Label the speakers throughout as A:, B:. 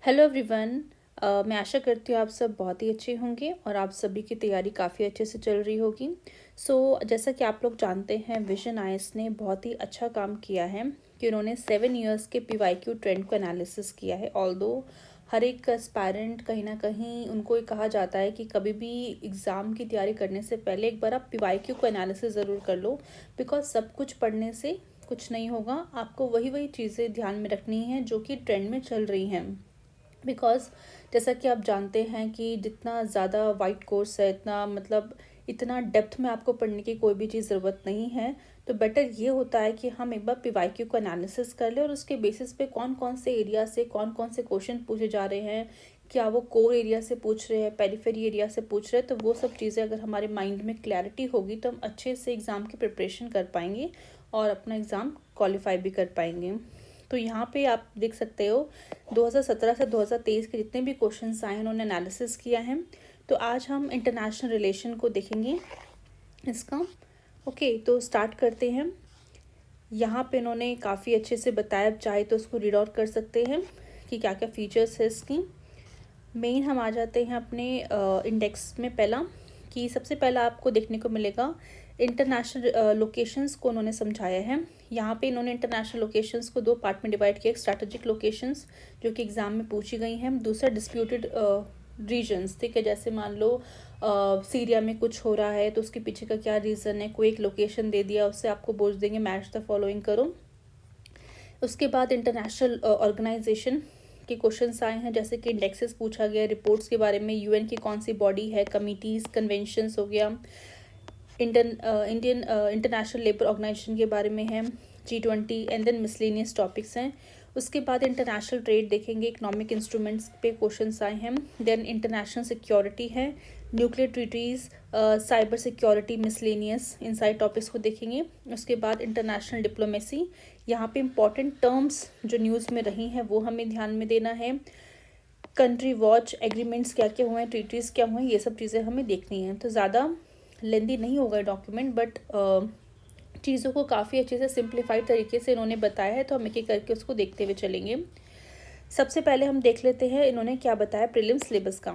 A: Hello everyone. मैं आशा करती हूँ आप सब बहुत ही अच्छे होंगे और आप सभी की तैयारी काफ़ी अच्छे से चल रही होगी। जैसा कि आप लोग जानते हैं, विजन आईएएस ने बहुत ही अच्छा काम किया है कि उन्होंने 7 इयर्स के पीवाईक्यू ट्रेंड को एनालिसिस किया है। ऑल्दो हर एक एस्पायरेंट कहीं ना कहीं उनको ये कहा जाता है कि कभी भी एग्ज़ाम की तैयारी करने से पहले एक बार आप पीवाईक्यू को एनालिसिस ज़रूर कर लो, बिकॉज सब कुछ पढ़ने से कुछ नहीं होगा। आपको वही वही चीज़ें ध्यान में रखनी हैं जो कि ट्रेंड में चल रही हैं। बिकॉज जैसा कि आप जानते हैं कि जितना ज़्यादा वाइड कोर्स है, इतना डेप्थ में आपको पढ़ने की कोई भी चीज़ ज़रूरत नहीं है। तो बेटर ये होता है कि हम एक बार पीवाईक्यू को एनालिसिस कर लें और उसके बेसिस पे कौन कौन से एरिया से कौन कौन से क्वेश्चन पूछे जा रहे हैं, क्या वो कोर एरिया से पूछ रहे हैं, पेरिफेरी एरिया से पूछ रहे हैं। तो वो सब चीज़ें अगर हमारे माइंड में क्लैरिटी होगी तो हम अच्छे से एग्ज़ाम की प्रिपरेशन कर पाएंगे और अपना एग्ज़ाम क्वालिफाई भी कर पाएंगे। तो यहाँ पे आप देख सकते हो 2017 से 2023 के जितने भी क्वेश्चंस आए हैं उन्होंने एनालिसिस किया है। तो आज हम इंटरनेशनल रिलेशन को देखेंगे इसका। ओके, तो स्टार्ट करते हैं। यहाँ पे इन्होंने काफ़ी अच्छे से बताया, चाहे तो उसको रीड आउट कर सकते हैं कि क्या क्या फीचर्स है इसकी। मेन हम आ जाते हैं अपने इंडेक्स में। पहला कि सबसे पहला आपको देखने को मिलेगा इंटरनेशनल लोकेशंस को उन्होंने समझाया है। यहाँ पे इन्होंने इंटरनेशनल लोकेशंस को दो पार्ट में डिवाइड किया। एक स्ट्रैटेजिक लोकेशंस जो कि एग्ज़ाम में पूछी गई हैं, दूसरा डिस्प्यूटेड रीजन्स। ठीक है, जैसे मान लो सीरिया में कुछ हो रहा है तो उसके पीछे का क्या रीज़न है, कोई एक लोकेशन दे दिया, उससे आपको बोल देंगे मैच द फॉलोइंग करो। उसके बाद इंटरनेशनल ऑर्गेनाइजेशन के क्वेश्चंस आए हैं, जैसे कि इंडेक्सेस पूछा गया, रिपोर्ट्स के बारे में, यूएन की कौन सी बॉडी है, कमिटीज़, कन्वेंशंस हो गया, इंडियन इंटरनेशनल लेबर ऑर्गेनाइजेशन के बारे में है, G20 and then miscellaneous topics हैं। उसके बाद इंटरनेशनल ट्रेड देखेंगे, इकोनॉमिक इंस्ट्रूमेंट्स पे क्वेश्चंस आए हैं। देन इंटरनेशनल सिक्योरिटी है, nuclear treaties, cyber security, miscellaneous, इन सारे टॉपिक्स को देखेंगे। उसके बाद इंटरनेशनल डिप्लोमेसी, यहाँ पे इंपॉर्टेंट टर्म्स जो न्यूज़ में रही हैं वो हमें ध्यान में देना है। कंट्री वॉच एग्रीमेंट्स क्या क्या हुए हैं, ट्रीटीज़ क्या हुए हैं, ये सब चीज़ें हमें देखनी है। तो ज़्यादा लेंदी नहीं होगा डॉक्यूमेंट, बट चीज़ों को काफ़ी अच्छे से सिंप्लीफाइड तरीके से इन्होंने बताया है, तो हम एक एक करके उसको देखते हुए चलेंगे। सबसे पहले हम देख लेते हैं इन्होंने क्या बताया प्रीलिम्स सिलेबस का।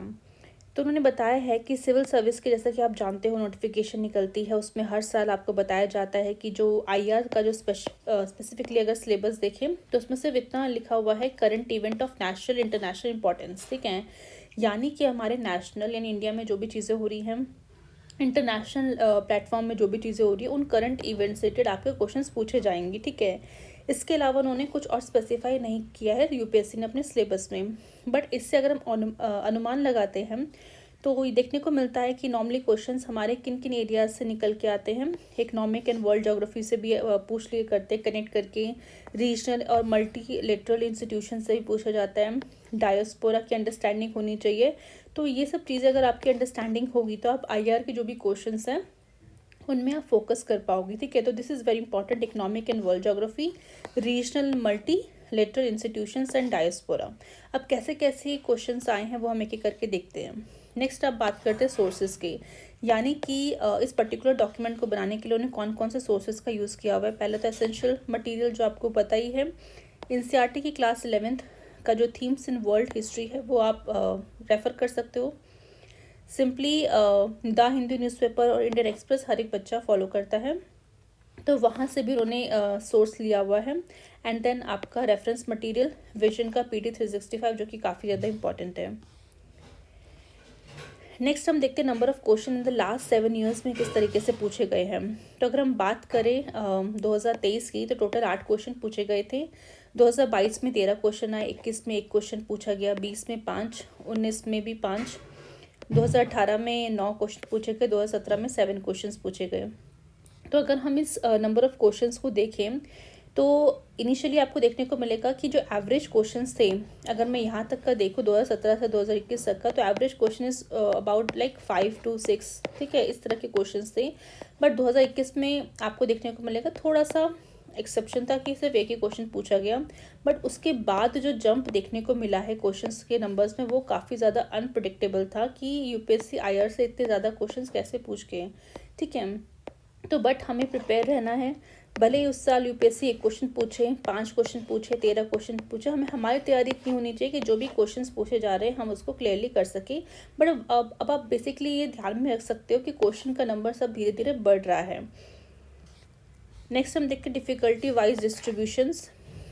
A: तो उन्होंने बताया है कि सिविल सर्विस के, जैसा कि आप जानते हो, नोटिफिकेशन निकलती है, उसमें हर साल आपको बताया जाता है कि जो आईआर का जो स्पेसिफिकली अगर सिलेबस देखें तो उसमें सिर्फ इतना लिखा हुआ है current event of national international importance. ठीक है, यानी कि हमारे नेशनल यानी इंडिया में जो भी चीज़ें हो रही हैं, इंटरनेशनल प्लेटफॉर्म में जो भी चीज़ें हो रही है, उन करंट इवेंट से रिलेटेड आपके क्वेश्चंस पूछे जाएंगे। ठीक है, इसके अलावा उन्होंने कुछ और स्पेसिफाई नहीं किया है यूपीएससी ने अपने सिलेबस में। बट इससे अगर हम अनुमान लगाते हैं तो ये देखने को मिलता है कि नॉर्मली क्वेश्चंस हमारे किन किन एरियाज से निकल के आते हैं। इकोनॉमिक एंड वर्ल्ड ज्योग्राफी से भी पूछ लिए करते हैं कनेक्ट करके, रीजनल और मल्टीलेटरल इंस्टीट्यूशन से भी पूछा जाता है, डायस्पोरा की अंडरस्टैंडिंग होनी चाहिए। तो ये सब चीज़ें अगर आपकी अंडरस्टैंडिंग होगी तो आप आईआर के जो भी क्वेश्चंस हैं उनमें आप फोकस कर पाओगे। ठीक है, तो this is very important, economic and world geography, regional multi lateral institutions and diaspora. अब कैसे कैसे क्वेश्चंस आए हैं वो हम एक एक करके देखते हैं। नेक्स्ट आप बात करते हैं सोर्सेज के, यानी कि इस पर्टिकुलर डॉक्यूमेंट को बनाने के लिए उन्हें कौन कौन से सोर्सेज का यूज़ किया हुआ है। पहले तो एसेंशियल मटेरियल जो आपको पता ही है, एनसीईआरटी की क्लास 11th का जो थीम्स इन वर्ल्ड हिस्ट्री है वो आप रेफ़र कर सकते हो। सिंपली द हिंदू न्यूज़पेपर और इंडियन एक्सप्रेस हर एक बच्चा फॉलो करता है, तो वहाँ से भी उन्होंने सोर्स लिया हुआ है। एंड देन आपका रेफरेंस मटेरियल विजन का PD 365 जो कि काफ़ी ज़्यादा इंपॉर्टेंट है। नेक्स्ट हम देखते हैं number of question in the last 7 years में किस तरीके से पूछे गए हैं। तो अगर हम बात करें 2023 की, तो टोटल 8 क्वेश्चन पूछे गए थे। 2022 में 13 क्वेश्चन आए, 21 में 1 क्वेश्चन पूछा गया, 20 में 5, 19 में भी 5, 2018 में 9 क्वेश्चन पूछे गए, 2017 में 7 क्वेश्चन पूछे गए। तो अगर हम इस नंबर ऑफ़ क्वेश्चंस को देखें तो इनिशियली आपको देखने को मिलेगा कि जो एवरेज क्वेश्चंस थे, अगर मैं यहाँ तक का देखूँ 2017 से 2021 तक का, तो average question is about like 5 to 6। ठीक है, इस तरह के क्वेश्चंस थे। बट 2021 में आपको देखने को मिलेगा थोड़ा सा एक्सेप्शन था कि सिर्फ एक ही क्वेश्चन पूछा गया। बट उसके बाद जो जंप देखने को मिला है क्वेश्चंस के नंबर्स में, वो काफ़ी ज़्यादा अनप्रडिक्टेबल था कि यूपीएससी आईआर से इतने ज़्यादा क्वेश्चंस कैसे पूछ गए। ठीक है, तो बट हमें प्रिपेयर रहना है, भले ही उस साल यूपीएससी 1 क्वेश्चन पूछे, 5 क्वेश्चन पूछे, 13 क्वेश्चन पूछे, हमें हमारी तैयारी इतनी होनी चाहिए कि जो भी क्वेश्चंस पूछे जा रहे हैं हम उसको क्लियरली कर सकें। बट अब आप बेसिकली ये ध्यान में रख सकते हो कि क्वेश्चन का नंबर सब धीरे धीरे बढ़ रहा है। नेक्स्ट हम देखते हैं डिफ़िकल्टी वाइज डिस्ट्रीब्यूशंस।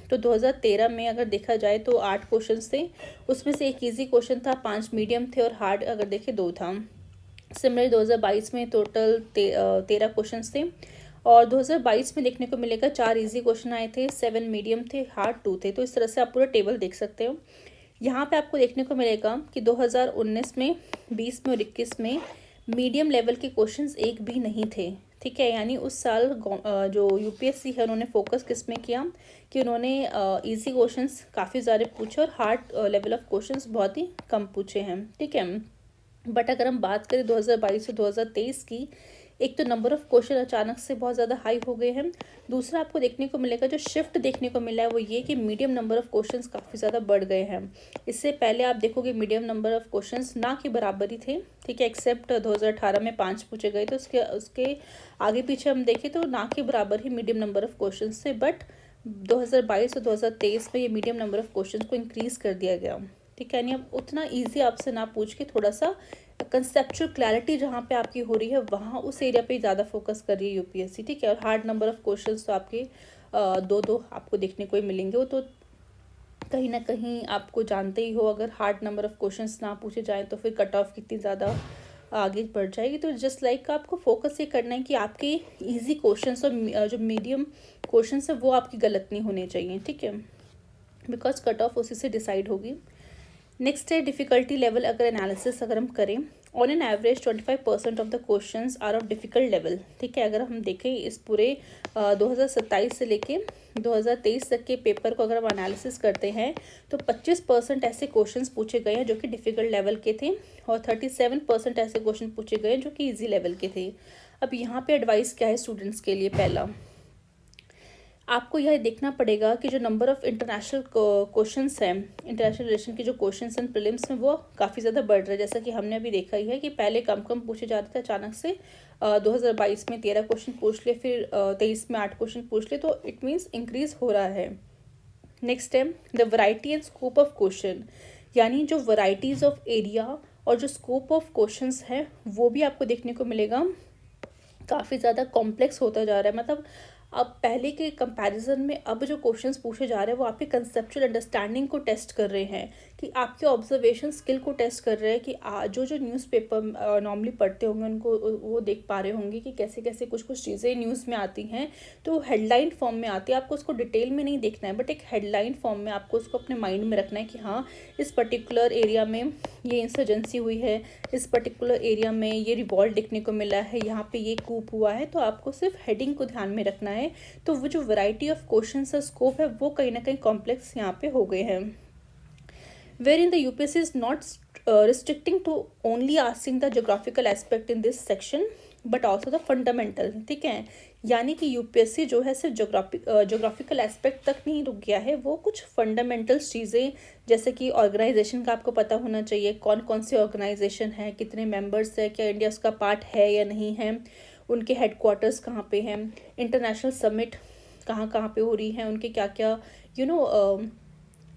A: तो 2013 में अगर देखा जाए तो 8 क्वेश्चंस थे, उसमें से एक ईजी क्वेश्चन था, 5 मीडियम थे और हार्ड अगर देखें 2 था। सिमिलर 2022 में टोटल 13 क्वेश्चंस थे और 2022 में देखने को मिलेगा 4 इजी क्वेश्चन आए थे, 7 मीडियम थे, हार्ड 2 थे। तो इस तरह से आप पूरा टेबल देख सकते हो। यहाँ पे आपको देखने को मिलेगा कि 2019 में, 20 में और 21 में मीडियम लेवल के क्वेश्चंस एक भी नहीं थे। ठीक है, यानी उस साल जो यूपीएससी है उन्होंने फोकस किस में किया कि उन्होंने इजी क्वेश्चंस काफ़ी ज़्यादा पूछे और हार्ड लेवल ऑफ क्वेश्चंस बहुत ही कम पूछे हैं। ठीक है, बट अगर हम बात करें 2022 से 2023 की, एक तो नंबर ऑफ़ क्वेश्चन अचानक से बहुत ज़्यादा हाई हो गए हैं। दूसरा आपको देखने को मिलेगा जो शिफ्ट देखने को मिला है वो ये कि मीडियम नंबर ऑफ़ क्वेश्चंस काफ़ी ज़्यादा बढ़ गए हैं। इससे पहले आप देखोगे मीडियम नंबर ऑफ़ क्वेश्चंस ना के बराबर ही थे। ठीक है, एक्सेप्ट 2018 में 5 पूछे गए तो उसके आगे पीछे हम देखें तो ना के बराबर ही मीडियम नंबर ऑफ़ क्वेश्चन थे। बट 2022 और 2023 में ये मीडियम नंबर ऑफ़ क्वेश्चन को इंक्रीज़ कर दिया गया। ठीक है, यानी अब उतना ईजी आपसे ना पूछ के थोड़ा सा कंसेप्चुअल क्लैरिटी जहाँ पे आपकी हो रही है वहाँ उस एरिया पे ज़्यादा फोकस कर रही है यूपीएससी। ठीक है, और हार्ड नंबर ऑफ़ क्वेश्चंस तो आपके 2 आपको देखने को ही मिलेंगे। वो तो कहीं ना कहीं आपको जानते ही हो, अगर हार्ड नंबर ऑफ़ क्वेश्चंस ना पूछे जाए तो फिर कट ऑफ कितनी ज़्यादा आगे बढ़ जाएगी। तो जस्ट लाइक आपको फोकस ये करना है कि आपके ईजी क्वेश्चंस और जो मीडियम क्वेश्चंस है वो आपकी गलत नहीं होने चाहिए। ठीक है, बिकॉज कट ऑफ उसी से डिसाइड होगी। नेक्स्ट है डिफ़िकल्टी लेवल। अगर एनालिसिस अगर हम करें, on an average 25% of the questions are of difficult level. ठीक है, अगर हम देखें इस पूरे 2027 से लेके 2023 तक के पेपर को अगर हम एनालिसिस करते हैं तो 25% ऐसे क्वेश्चंस पूछे गए हैं जो कि डिफ़िकल्ट लेवल के थे और 37% ऐसे क्वेश्चन पूछे गए हैं जो कि ईजी लेवल के थे। अब यहाँ पे एडवाइस क्या है स्टूडेंट्स के लिए? पहला, आपको यह देखना पड़ेगा कि जो नंबर ऑफ़ इंटरनेशनल क्वेश्चंस हैं, इंटरनेशनल रिलेशन के जो क्वेश्चंस हैं प्रीलिम्स में वो काफ़ी ज़्यादा बढ़ रहे हैं। जैसा कि हमने अभी देखा ही है कि पहले कम कम पूछे जाते थे, अचानक से 2022 में 13 क्वेश्चन पूछ लिए, फिर 23 में 8 क्वेश्चन पूछ लिए, तो इट मीन्स इंक्रीज़ हो रहा है। नेक्स्ट है the variety and scope of question, यानी जो वैरायटीज़ ऑफ एरिया और जो स्कोप ऑफ क्वेश्चंस है वो भी आपको देखने को मिलेगा काफ़ी ज़्यादा कॉम्प्लेक्स होता जा रहा है। मतलब अब पहले के कंपैरिजन में अब जो क्वेश्चंस पूछे जा रहे हैं वो आपकी कंसेप्चुअल अंडरस्टैंडिंग को टेस्ट कर रहे हैं, कि आपके ऑब्जर्वेशन स्किल को टेस्ट कर रहे हैं, कि जो न्यूज़पेपर नॉर्मली पढ़ते होंगे उनको वो देख पा रहे होंगे कि कैसे कैसे कुछ कुछ चीज़ें न्यूज़ में आती हैं तो हेडलाइन फॉर्म में आती है। आपको उसको डिटेल में नहीं देखना है, बट एक हेडलाइन फॉर्म में आपको उसको अपने माइंड में रखना है कि हाँ, इस पर्टिकुलर एरिया में ये इंसर्जेंसी हुई है, इस पर्टिकुलर एरिया में ये रिवॉल्ट देखने को मिला है, यहाँ पे ये कूप हुआ है। तो आपको सिर्फ हेडिंग को ध्यान में रखना है। तो वो जो वैरायटी ऑफ क्वेश्चंस का स्कोप है वो कहीं ना कहीं कॉम्प्लेक्स यहाँ पे हो गए हैं। Where in the UPSC is not restricting to only asking the geographical aspect in this section but also the fundamental. ठीक है, यानी कि यूपीएससी जो है सिर्फ जोग्राफिकल एस्पेक्ट तक नहीं रुक गया है, वो कुछ फंडामेंटल चीज़ें जैसे कि ऑर्गेनाइजेशन का आपको पता होना चाहिए, कौन कौन से ऑर्गेनाइजेशन है, कितने मेंबर्स है, क्या इंडिया उसका पार्ट है या नहीं है, उनके हेडक्वार्टर्स कहाँ पे हैं, इंटरनेशनल समिट कहाँ कहाँ पे हो रही हैं, उनके क्या क्या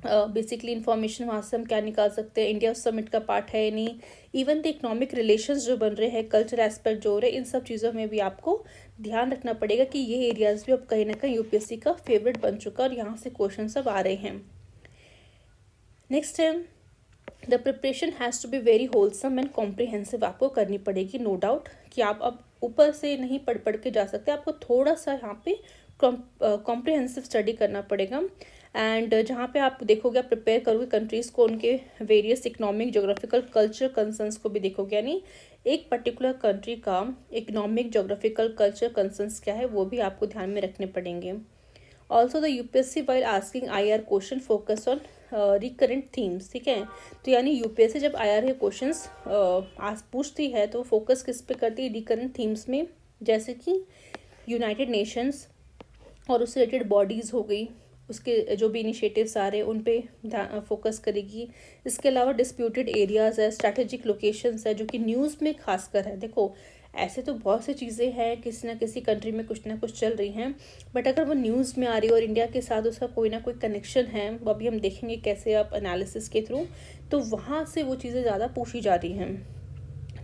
A: बेसिकली इन्फॉर्मेशन वहाँ से हम क्या निकाल सकते हैं, इंडिया उस समिट का पार्ट है या नहीं, इवन द इकोनॉमिक रिलेशंस जो बन रहे हैं, कल्चर एस्पेक्ट जो हो रहे हैं, इन सब चीज़ों में भी आपको ध्यान रखना पड़ेगा कि ये एरियाज़ भी अब कहीं ना कहीं यूपीएससी का फेवरेट बन चुका है और यहाँ से क्वेश्चन सब आ रहे हैं। नेक्स्ट है the preparation has to be very wholesome and comprehensive. आपको करनी पड़ेगी, नो डाउट, कि आप अब ऊपर से नहीं पढ़ के जा सकते, आपको थोड़ा सा यहाँ पे कॉम्प्रिहेंसिव स्टडी करना पड़ेगा। एंड जहाँ पे आप देखोगे, आप प्रिपेयर करोगे कंट्रीज़ को, उनके various economic, geographical, culture concerns को भी देखोगे, यानी एक पर्टिकुलर कंट्री का इकोनॉमिक, जोग्राफिकल, कल्चर कंसर्न्स क्या है वो भी आपको ध्यान में रखने पड़ेंगे। Also the UPSC while asking IR question focus on recurrent themes. ठीक है, तो यानी यूपीएससी जब IR के क्वेश्चंस आज पूछती है तो फोकस किस पे करती है? रिकरेंट थीम्स में, जैसे कि यूनाइटेड नेशंस और उससे रिलेटेड बॉडीज़ हो गई, उसके जो भी इनिशिएटिव्स आ रहे हैं उन पे फोकस करेगी। इसके अलावा डिस्प्यूटेड एरियाज़ है, स्ट्रैटेजिक लोकेशंस है, जो कि न्यूज़ में खासकर है। देखो, ऐसे तो बहुत सी चीज़ें हैं, किसी ना किसी कंट्री में कुछ ना कुछ चल रही हैं, बट अगर वो न्यूज़ में आ रही है और इंडिया के साथ उसका कोई ना कोई कनेक्शन है, वो अभी हम देखेंगे कैसे आप एनालिसिस के थ्रू, तो वहाँ से वो चीज़ें ज़्यादा पूछी जा रही हैं।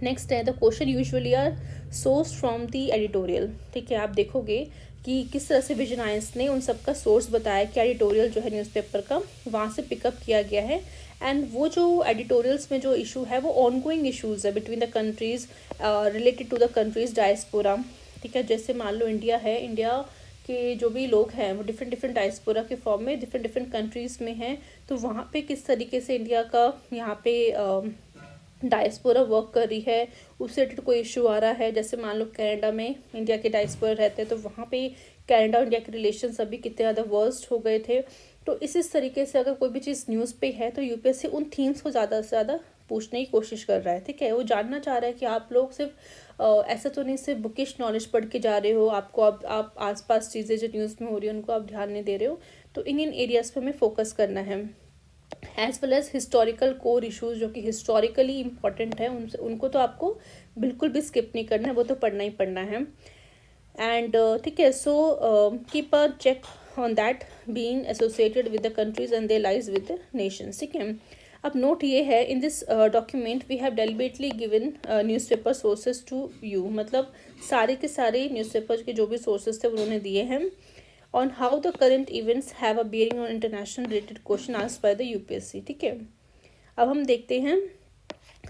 A: नेक्स्ट है, the question usually are source from the editorial. ठीक है, आप देखोगे कि किस तरह से विजन आयंस ने उन सबका सोर्स बताया कि एडिटोरियल जो है न्यूज़पेपर का वहाँ से पिकअप किया गया है। एंड वो जो एडिटोरियल्स में जो इशू है वो ऑनगोइंग इशूज़ है between the countries, related to the countries diaspora. ठीक है, जैसे मान लो इंडिया है, इंडिया के जो भी लोग हैं वो डिफरेंट डिफरेंट डायस्पोरा के फॉर्म में डिफरेंट डिफरेंट कंट्रीज़ में हैं, तो वहाँ पे किस तरीके से इंडिया का यहाँ पे डायस्पोरा वर्क कर रही है, उससे रिलेटेड कोई इशू आ रहा है। जैसे मान लो कनाडा में इंडिया के डायस्पोरा रहते हैं, तो वहाँ पे कनाडा और इंडिया के रिलेशन अभी कितने ज़्यादा वर्स्ट हो गए थे। तो इस तरीके से अगर कोई भी चीज़ न्यूज़ पे है तो यूपीएससी उन थीम्स को ज़्यादा से ज़्यादा पूछने की कोशिश कर रहा है। ठीक है, वो जानना चाह रहा है कि आप लोग सिर्फ ऐसा तो नहीं सिर्फ बुकिश नॉलेज पढ़ के जा रहे हो, आपको आप आसपास चीज़ें जो न्यूज़ में हो रही है उनको आप ध्यान नहीं दे रहे हो। तो इन एरियाज़ पर हमें फोकस करना है, as well as historical core issues जो कि हिस्टोरिकली इम्पॉर्टेंट है, उनको तो आपको बिल्कुल भी स्किप नहीं करना है, वो तो पढ़ना ही पढ़ना है। एंड ठीक है, so keep a check on that being associated with the countries and they lies with the nations. ठीक है, अब नोट ये है, in this document we have deliberately given newspaper sources to you, मतलब सारे के सारे न्यूज़पेपर के जो भी सोर्सेज थे उन्होंने दिए हैं, on how the current events have a bearing on international related question asked by the UPSC. ठीक है, अब हम देखते हैं,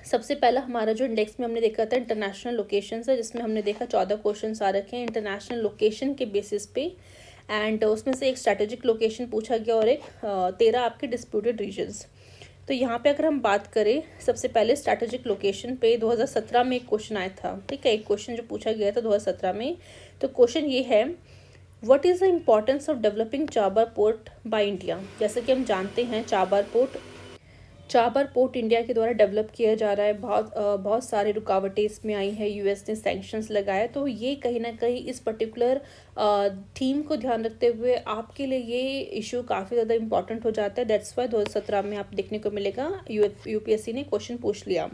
A: सबसे पहला हमारा जो इंडेक्स में हमने देखा था इंटरनेशनल लोकेशंस है, जिसमें हमने देखा 14 क्वेश्चन आ रखे हैं इंटरनेशनल लोकेशन के बेसिस पे, एंड उसमें से एक स्ट्रैटेजिक लोकेशन पूछा गया और एक 13 आपके डिस्प्यूटेड रीजन्स। तो यहाँ पे अगर हम बात करें सबसे पहले स्ट्रैटेजिक लोकेशन पे 2017 में एक क्वेश्चन आया था। ठीक है, एक क्वेश्चन जो पूछा गया था 2017 में, तो क्वेश्चन ये है, what is the importance of developing Chabahar port by India. जैसे कि हम जानते हैं चाबर पोर्ट इंडिया के द्वारा डेवलप किया जा रहा है, बहुत सारे रुकावटें इसमें आई हैं, यूएस ने सैंक्शंस लगाए, तो ये कहीं ना कहीं इस पर्टिकुलर थीम को ध्यान रखते हुए आपके लिए ये इशू काफ़ी ज़्यादा इंपॉर्टेंट हो जाता है। दैट्स वाई 2017 में आप देखने को मिलेगा यूपीएससी ने क्वेश्चन पूछ लिया।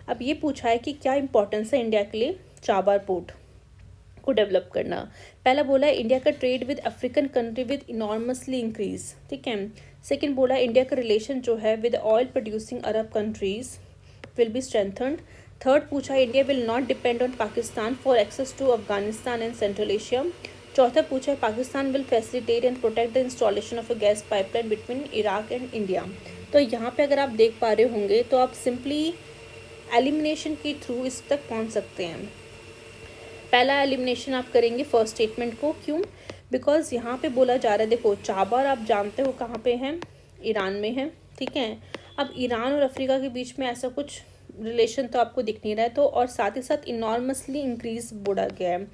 A: अब ये पूछा है कि क्या इंपॉर्टेंस है इंडिया के लिए चाबर पोर्ट को डेवलप करना। पहला बोला है इंडिया का trade with African country with enormously increase. ठीक है, सेकंड बोला इंडिया का रिलेशन जो है with oil producing Arab countries will be strengthened. Third पूछा India will not depend on Pakistan for access to Afghanistan and Central Asia. चौथा पूछा है Pakistan will facilitate and protect the installation of a gas pipeline between Iraq and India. तो यहाँ पे अगर आप देख पा रहे होंगे तो आप सिंपली एलिमिनेशन के थ्रू इस तक पहुँच सकते हैं। पहला एलिमिनेशन आप करेंगे फर्स्ट स्टेटमेंट को, क्यों? बिकॉज यहाँ पे बोला जा रहा है, देखो चाबर आप जानते हो कहाँ पे है, ईरान में है। ठीक है, अब ईरान और अफ्रीका के बीच में ऐसा कुछ रिलेशन तो आपको दिख नहीं रहा है, तो और साथ ही साथ इनॉर्मसली इंक्रीज बोला गया है।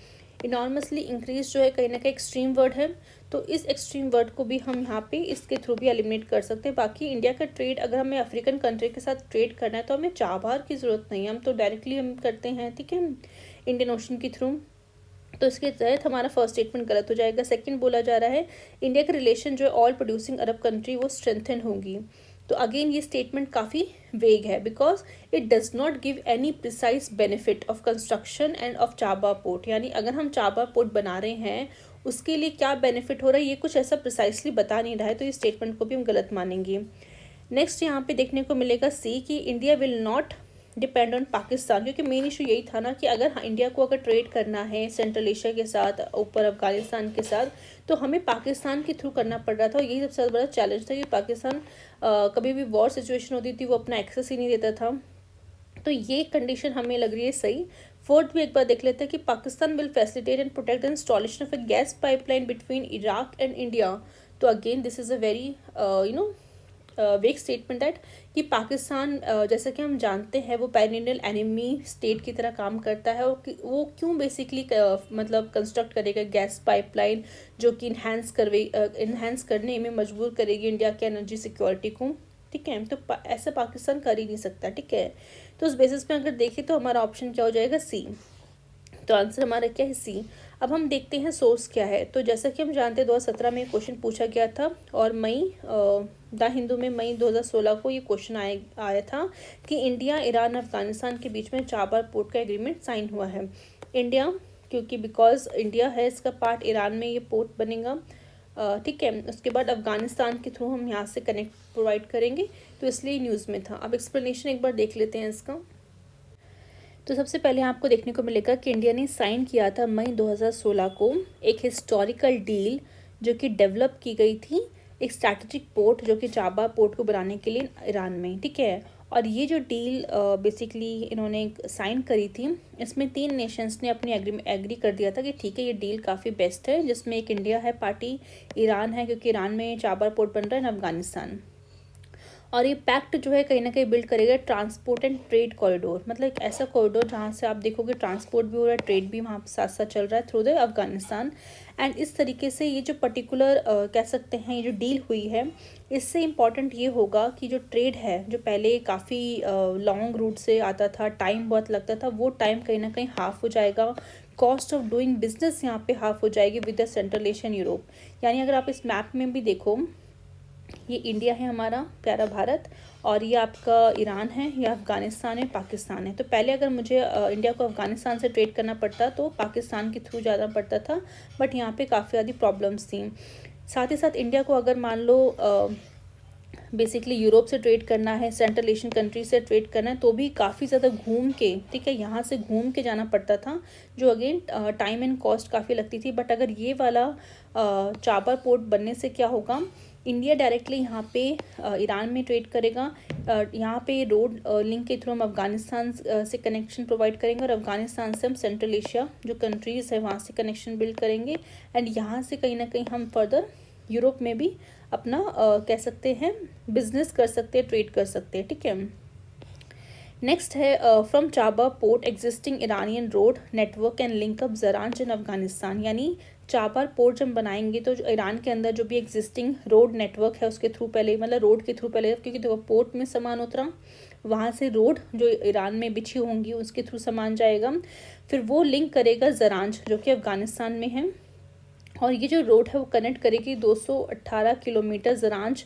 A: इनॉर्मसली इंक्रीज जो है कहीं ना कहीं एक्सट्रीम वर्ड है, तो इस एक्सट्रीम वर्ड को भी हम यहाँ पे इसके थ्रू भी एलिमिनेट कर सकते हैं। बाकी इंडिया का ट्रेड अगर हमें अफ्रीकन कंट्री के साथ ट्रेड करना है तो हमें चाबार की ज़रूरत नहीं है, हम तो डायरेक्टली हम करते हैं। ठीक है, इंडियन ओशन के थ्रू, तो इसके तहत हमारा फर्स्ट स्टेटमेंट गलत हो जाएगा। सेकंड बोला जा रहा है इंडिया का रिलेशन जो है ऑयल प्रोड्यूसिंग अरब कंट्री वो स्ट्रेंथन होगी। तो अगेन ये स्टेटमेंट काफ़ी वेग है because it does not give any precise benefit of construction and of Chabahar port, यानी अगर हम चाबा पोर्ट बना रहे हैं उसके लिए क्या बेनिफिट हो रहा है ये कुछ ऐसा प्रिसाइसली बता नहीं रहा है, तो इस स्टेटमेंट को भी हम गलत मानेंगे। नेक्स्ट यहाँ पे देखने को मिलेगा सी कि India will not depend on Pakistan, क्योंकि मेन इशू यही था ना कि अगर इंडिया को अगर ट्रेड करना है सेंट्रल एशिया के साथ, ऊपर अफगानिस्तान के साथ, तो हमें पाकिस्तान के थ्रू करना पड़ रहा था। और यही सबसे बड़ा चैलेंज था कि पाकिस्तान कभी भी वॉर सिचुएशन होती थी वो अपना एक्सेस ही नहीं देता था, तो ये कंडीशन हमें लग रही है सही। फोर्थ भी एक बार देख लेते हैं कि Pakistan will facilitate and protect the installation of a gas pipeline between Iraq and India. तो again this is a very vague statement that कि पाकिस्तान जैसा कि हम जानते हैं वो पेरिनियल एनिमी स्टेट की तरह काम करता है, और वो क्यों बेसिकली मतलब कंस्ट्रक्ट करेगा गैस पाइपलाइन जो कि इन्हेंस करने में मजबूर करेगी इंडिया के एनर्जी सिक्योरिटी को। ठीक है, तो ऐसा पाकिस्तान कर ही नहीं सकता। ठीक है, तो उस बेसिस पे अगर देखें तो हमारा ऑप्शन क्या हो जाएगा सी। तो आंसर हमारा क्या है सी। अब हम देखते हैं सोर्स क्या है। तो जैसा कि हम जानते हैं 2017 में क्वेश्चन पूछा गया था और द हिंदू में मई 2016 को ये क्वेश्चन आया था कि इंडिया, ईरान, अफगानिस्तान के बीच में चाबार पोर्ट का एग्रीमेंट साइन हुआ है। इंडिया, क्योंकि बिकॉज इंडिया है इसका पार्ट, ईरान में ये पोर्ट बनेगा, ठीक है। उसके बाद अफगानिस्तान के थ्रू हम यहाँ से कनेक्ट प्रोवाइड करेंगे, तो इसलिए न्यूज़ में था। अब एक्सप्लेनेशन एक बार देख लेते हैं इसका। तो सबसे पहले आपको देखने को मिलेगा कि इंडिया ने साइन किया था मई 2016 को एक हिस्टोरिकल डील जो कि डेवलप की गई थी, एक स्ट्रैटेजिक पोर्ट जो कि चाबार पोर्ट को बनाने के लिए ईरान में, ठीक है। और ये जो डील बेसिकली इन्होंने साइन करी थी, इसमें 3 नेशंस ने अपनी एग्री कर दिया था कि ठीक है ये डील काफ़ी बेस्ट है, जिसमें एक इंडिया है पार्टी, ईरान है क्योंकि ईरान में चाबार पोर्ट बन रहा है, अफगानिस्तान। और ये पैक्ट जो है कहीं ना कहीं बिल्ड करेगा ट्रांसपोर्ट एंड ट्रेड कॉरिडोर, मतलब एक ऐसा कॉरिडोर जहाँ से आप देखोगे ट्रांसपोर्ट भी हो रहा है, ट्रेड भी वहाँ साथ साथ चल रहा है थ्रू द अफगानिस्तान। एंड इस तरीके से ये जो पर्टिकुलर कह सकते हैं ये जो डील हुई है, इससे इम्पॉर्टेंट ये होगा कि जो ट्रेड है, जो पहले काफ़ी लॉन्ग रूट से आता था, टाइम बहुत लगता था, वो टाइम कहीं ना कहीं हाफ हो जाएगा। कॉस्ट ऑफ डूइंग बिजनेस यहाँ पे हाफ हो जाएगी with the Central Asian Europe. यानी अगर आप इस मैप में भी देखो, ये इंडिया है हमारा प्यारा भारत, और ये आपका ईरान है, ये अफ़गानिस्तान है, पाकिस्तान है। तो पहले अगर मुझे इंडिया को अफ़गानिस्तान से ट्रेड करना पड़ता तो पाकिस्तान के थ्रू जाना पड़ता था, बट यहाँ पे काफ़ी ज़्यादा प्रॉब्लम्स थी। साथ ही साथ इंडिया को अगर मान लो बेसिकली यूरोप से ट्रेड करना है, सेंट्रल एशियन कंट्री से ट्रेड करना है, तो भी काफ़ी ज़्यादा घूम के, ठीक है, यहाँ से घूम के जाना पड़ता था, जो अगेन टाइम एंड कॉस्ट काफ़ी लगती थी। बट अगर ये वाला चाबार पोर्ट बनने से क्या होगा, इंडिया डायरेक्टली यहाँ पे ईरान में ट्रेड करेगा, यहाँ पे रोड लिंक के थ्रू हम अफ़गानिस्तान से कनेक्शन प्रोवाइड करेंगे, और अफ़गानिस्तान से हम सेंट्रल एशिया जो कंट्रीज़ है वहाँ से कनेक्शन बिल्ड करेंगे, एंड यहाँ से कहीं ना कहीं हम फर्दर यूरोप में भी अपना कह सकते हैं बिजनेस कर सकते हैं, ट्रेड कर सकते हैं, ठीक है। नेक्स्ट है from Chabahar port existing Iranian road network and link up Zaranj in Afghanistan. यानी चाबार पोर्ट जब बनाएंगे तो जो ईरान के अंदर जो भी एग्जिस्टिंग रोड नेटवर्क है उसके थ्रू पहले, मतलब रोड के थ्रू पहले, क्योंकि देखो पोर्ट में सामान उतरा, वहाँ से रोड जो ईरान में बिछी होंगी उसके थ्रू सामान जाएगा, फिर वो लिंक करेगा ज़रांज जो कि अफ़गानिस्तान में है, और ये जो रोड है वो कनेक्ट करेगी 218 किलोमीटर ज़रांज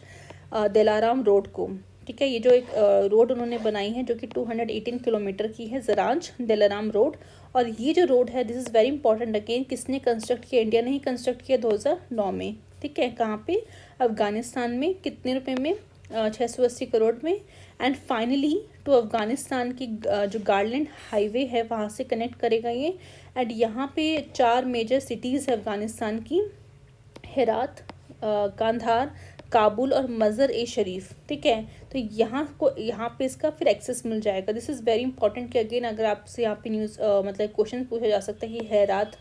A: दिलाराम रोड को, ठीक है। ये जो एक रोड उन्होंने बनाई है जो कि 218 किलोमीटर की है, ज़रांज दिलाराम रोड। और ये जो रोड है, this is very important again, किसने कंस्ट्रक्ट किया, इंडिया ने ही कंस्ट्रक्ट किया 2009 में, ठीक है। कहाँ पे, अफ़गानिस्तान में, कितने रुपए में, 680 करोड़ में। एंड फाइनली टू अफ़गानिस्तान की जो गार्डलैंड हाईवे है वहाँ से कनेक्ट करेगा ये। एंड यहाँ पे 4 मेजर सिटीज़ है अफ़गानिस्तान की, हेरात, कांधार, काबुल और मज़र ए शरीफ, ठीक है। तो यहाँ पे इसका फिर एक्सेस मिल जाएगा। दिस इज़ वेरी इंपॉर्टेंट कि अगेन अगर आपसे यहाँ पे न्यूज़ मतलब क्वेश्चन पूछा जा सकता है कि हेरात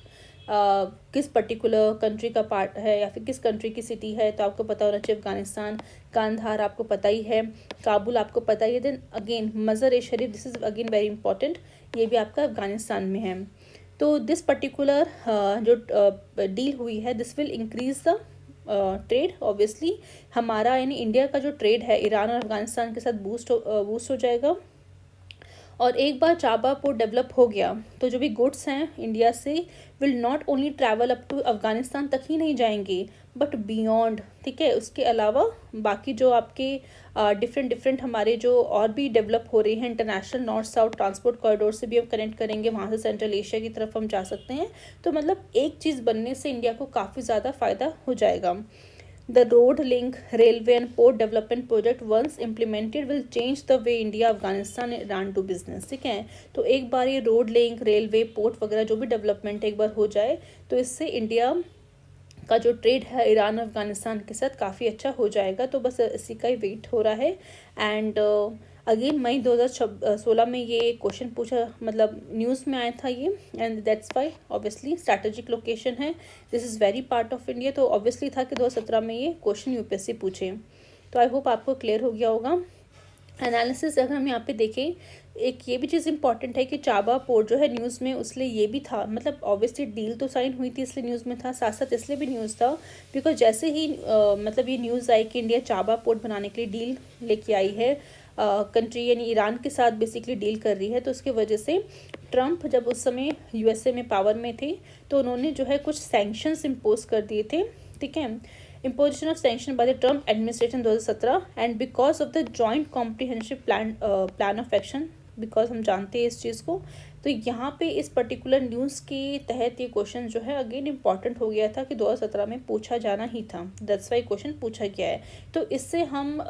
A: किस पर्टिकुलर कंट्री का पार्ट है या फिर किस कंट्री की सिटी है, तो आपको पता होना चाहिए अफगानिस्तान। कांधार आपको पता ही है, काबुल आपको पता ही है, then again Mazar e Sharif, this is again very important, ये भी आपका अफगानिस्तान में है। तो दिस पर्टिकुलर जो डील हुई है, this will increase the trade obviously, हमारा यानी इंडिया का जो ट्रेड है ईरान और अफगानिस्तान के साथ बूस्ट हो जाएगा। और एक बार चाबार पोर्ट डेवलप हो गया तो जो भी गुड्स हैं इंडिया से will not only travel up to Afghanistan तक ही नहीं जाएंगे बट बियॉन्ड, ठीक है। उसके अलावा बाकी जो आपके डिफरेंट हमारे जो और भी डेवलप हो रही हैं international north south transport corridor से भी हम कनेक्ट करेंगे, वहाँ से सेंट्रल एशिया की तरफ हम जा सकते हैं। तो मतलब एक चीज़ बनने से इंडिया को काफ़ी ज़्यादा फ़ायदा हो जाएगा। The road link, railway and port development project once implemented will change the way India, Afghanistan and Iran do business, ठीक है। तो एक बार ये रोड लिंक, रेलवे, पोर्ट वगैरह जो भी डेवलपमेंट एक बार हो जाए तो इससे इंडिया का जो ट्रेड है ईरान अफगानिस्तान के साथ काफ़ी अच्छा हो जाएगा। तो बस इसी का ही वेट हो रहा है। एंड अगेन मई 2016 में ये क्वेश्चन पूछा, मतलब न्यूज़ में आया था ये, and that's why obviously strategic location है, this is very part of India. तो ऑब्वियसली था कि 2017 में ये क्वेश्चन यूपीएससी पूछे। तो आई होप आपको क्लियर हो गया होगा। एनालिसिस अगर हम यहाँ पे देखें एक ये भी चीज़ इंपॉर्टेंट है कि चाबा पोर्ट जो है न्यूज़ में उसलिए ये भी था, मतलब ऑब्वियसली डील तो साइन हुई थी इसलिए न्यूज़ में था, साथ साथ इसलिए भी न्यूज़ था बिकॉज जैसे ही मतलब ये न्यूज़ आई कि इंडिया चाबा पोर्ट बनाने के लिए डील लेके आई है कंट्री यानी ईरान के साथ बेसिकली डील कर रही है, तो उसकी वजह से ट्रंप जब उस समय यूएसए में पावर में थे तो उन्होंने जो है कुछ सैंक्शंस इम्पोज कर दिए थे, ठीक है, imposition of sanction by the Trump administration 2017 and because of the joint comprehensive plan of action, because हम जानते हैं इस चीज़ को, तो यहाँ पे इस पर्टिकुलर न्यूज़ के तहत ये क्वेश्चन जो है अगेन इम्पॉर्टेंट हो गया था कि 2017 में पूछा जाना ही था, दैट्स वाई क्वेश्चन पूछा गया है। तो इससे हम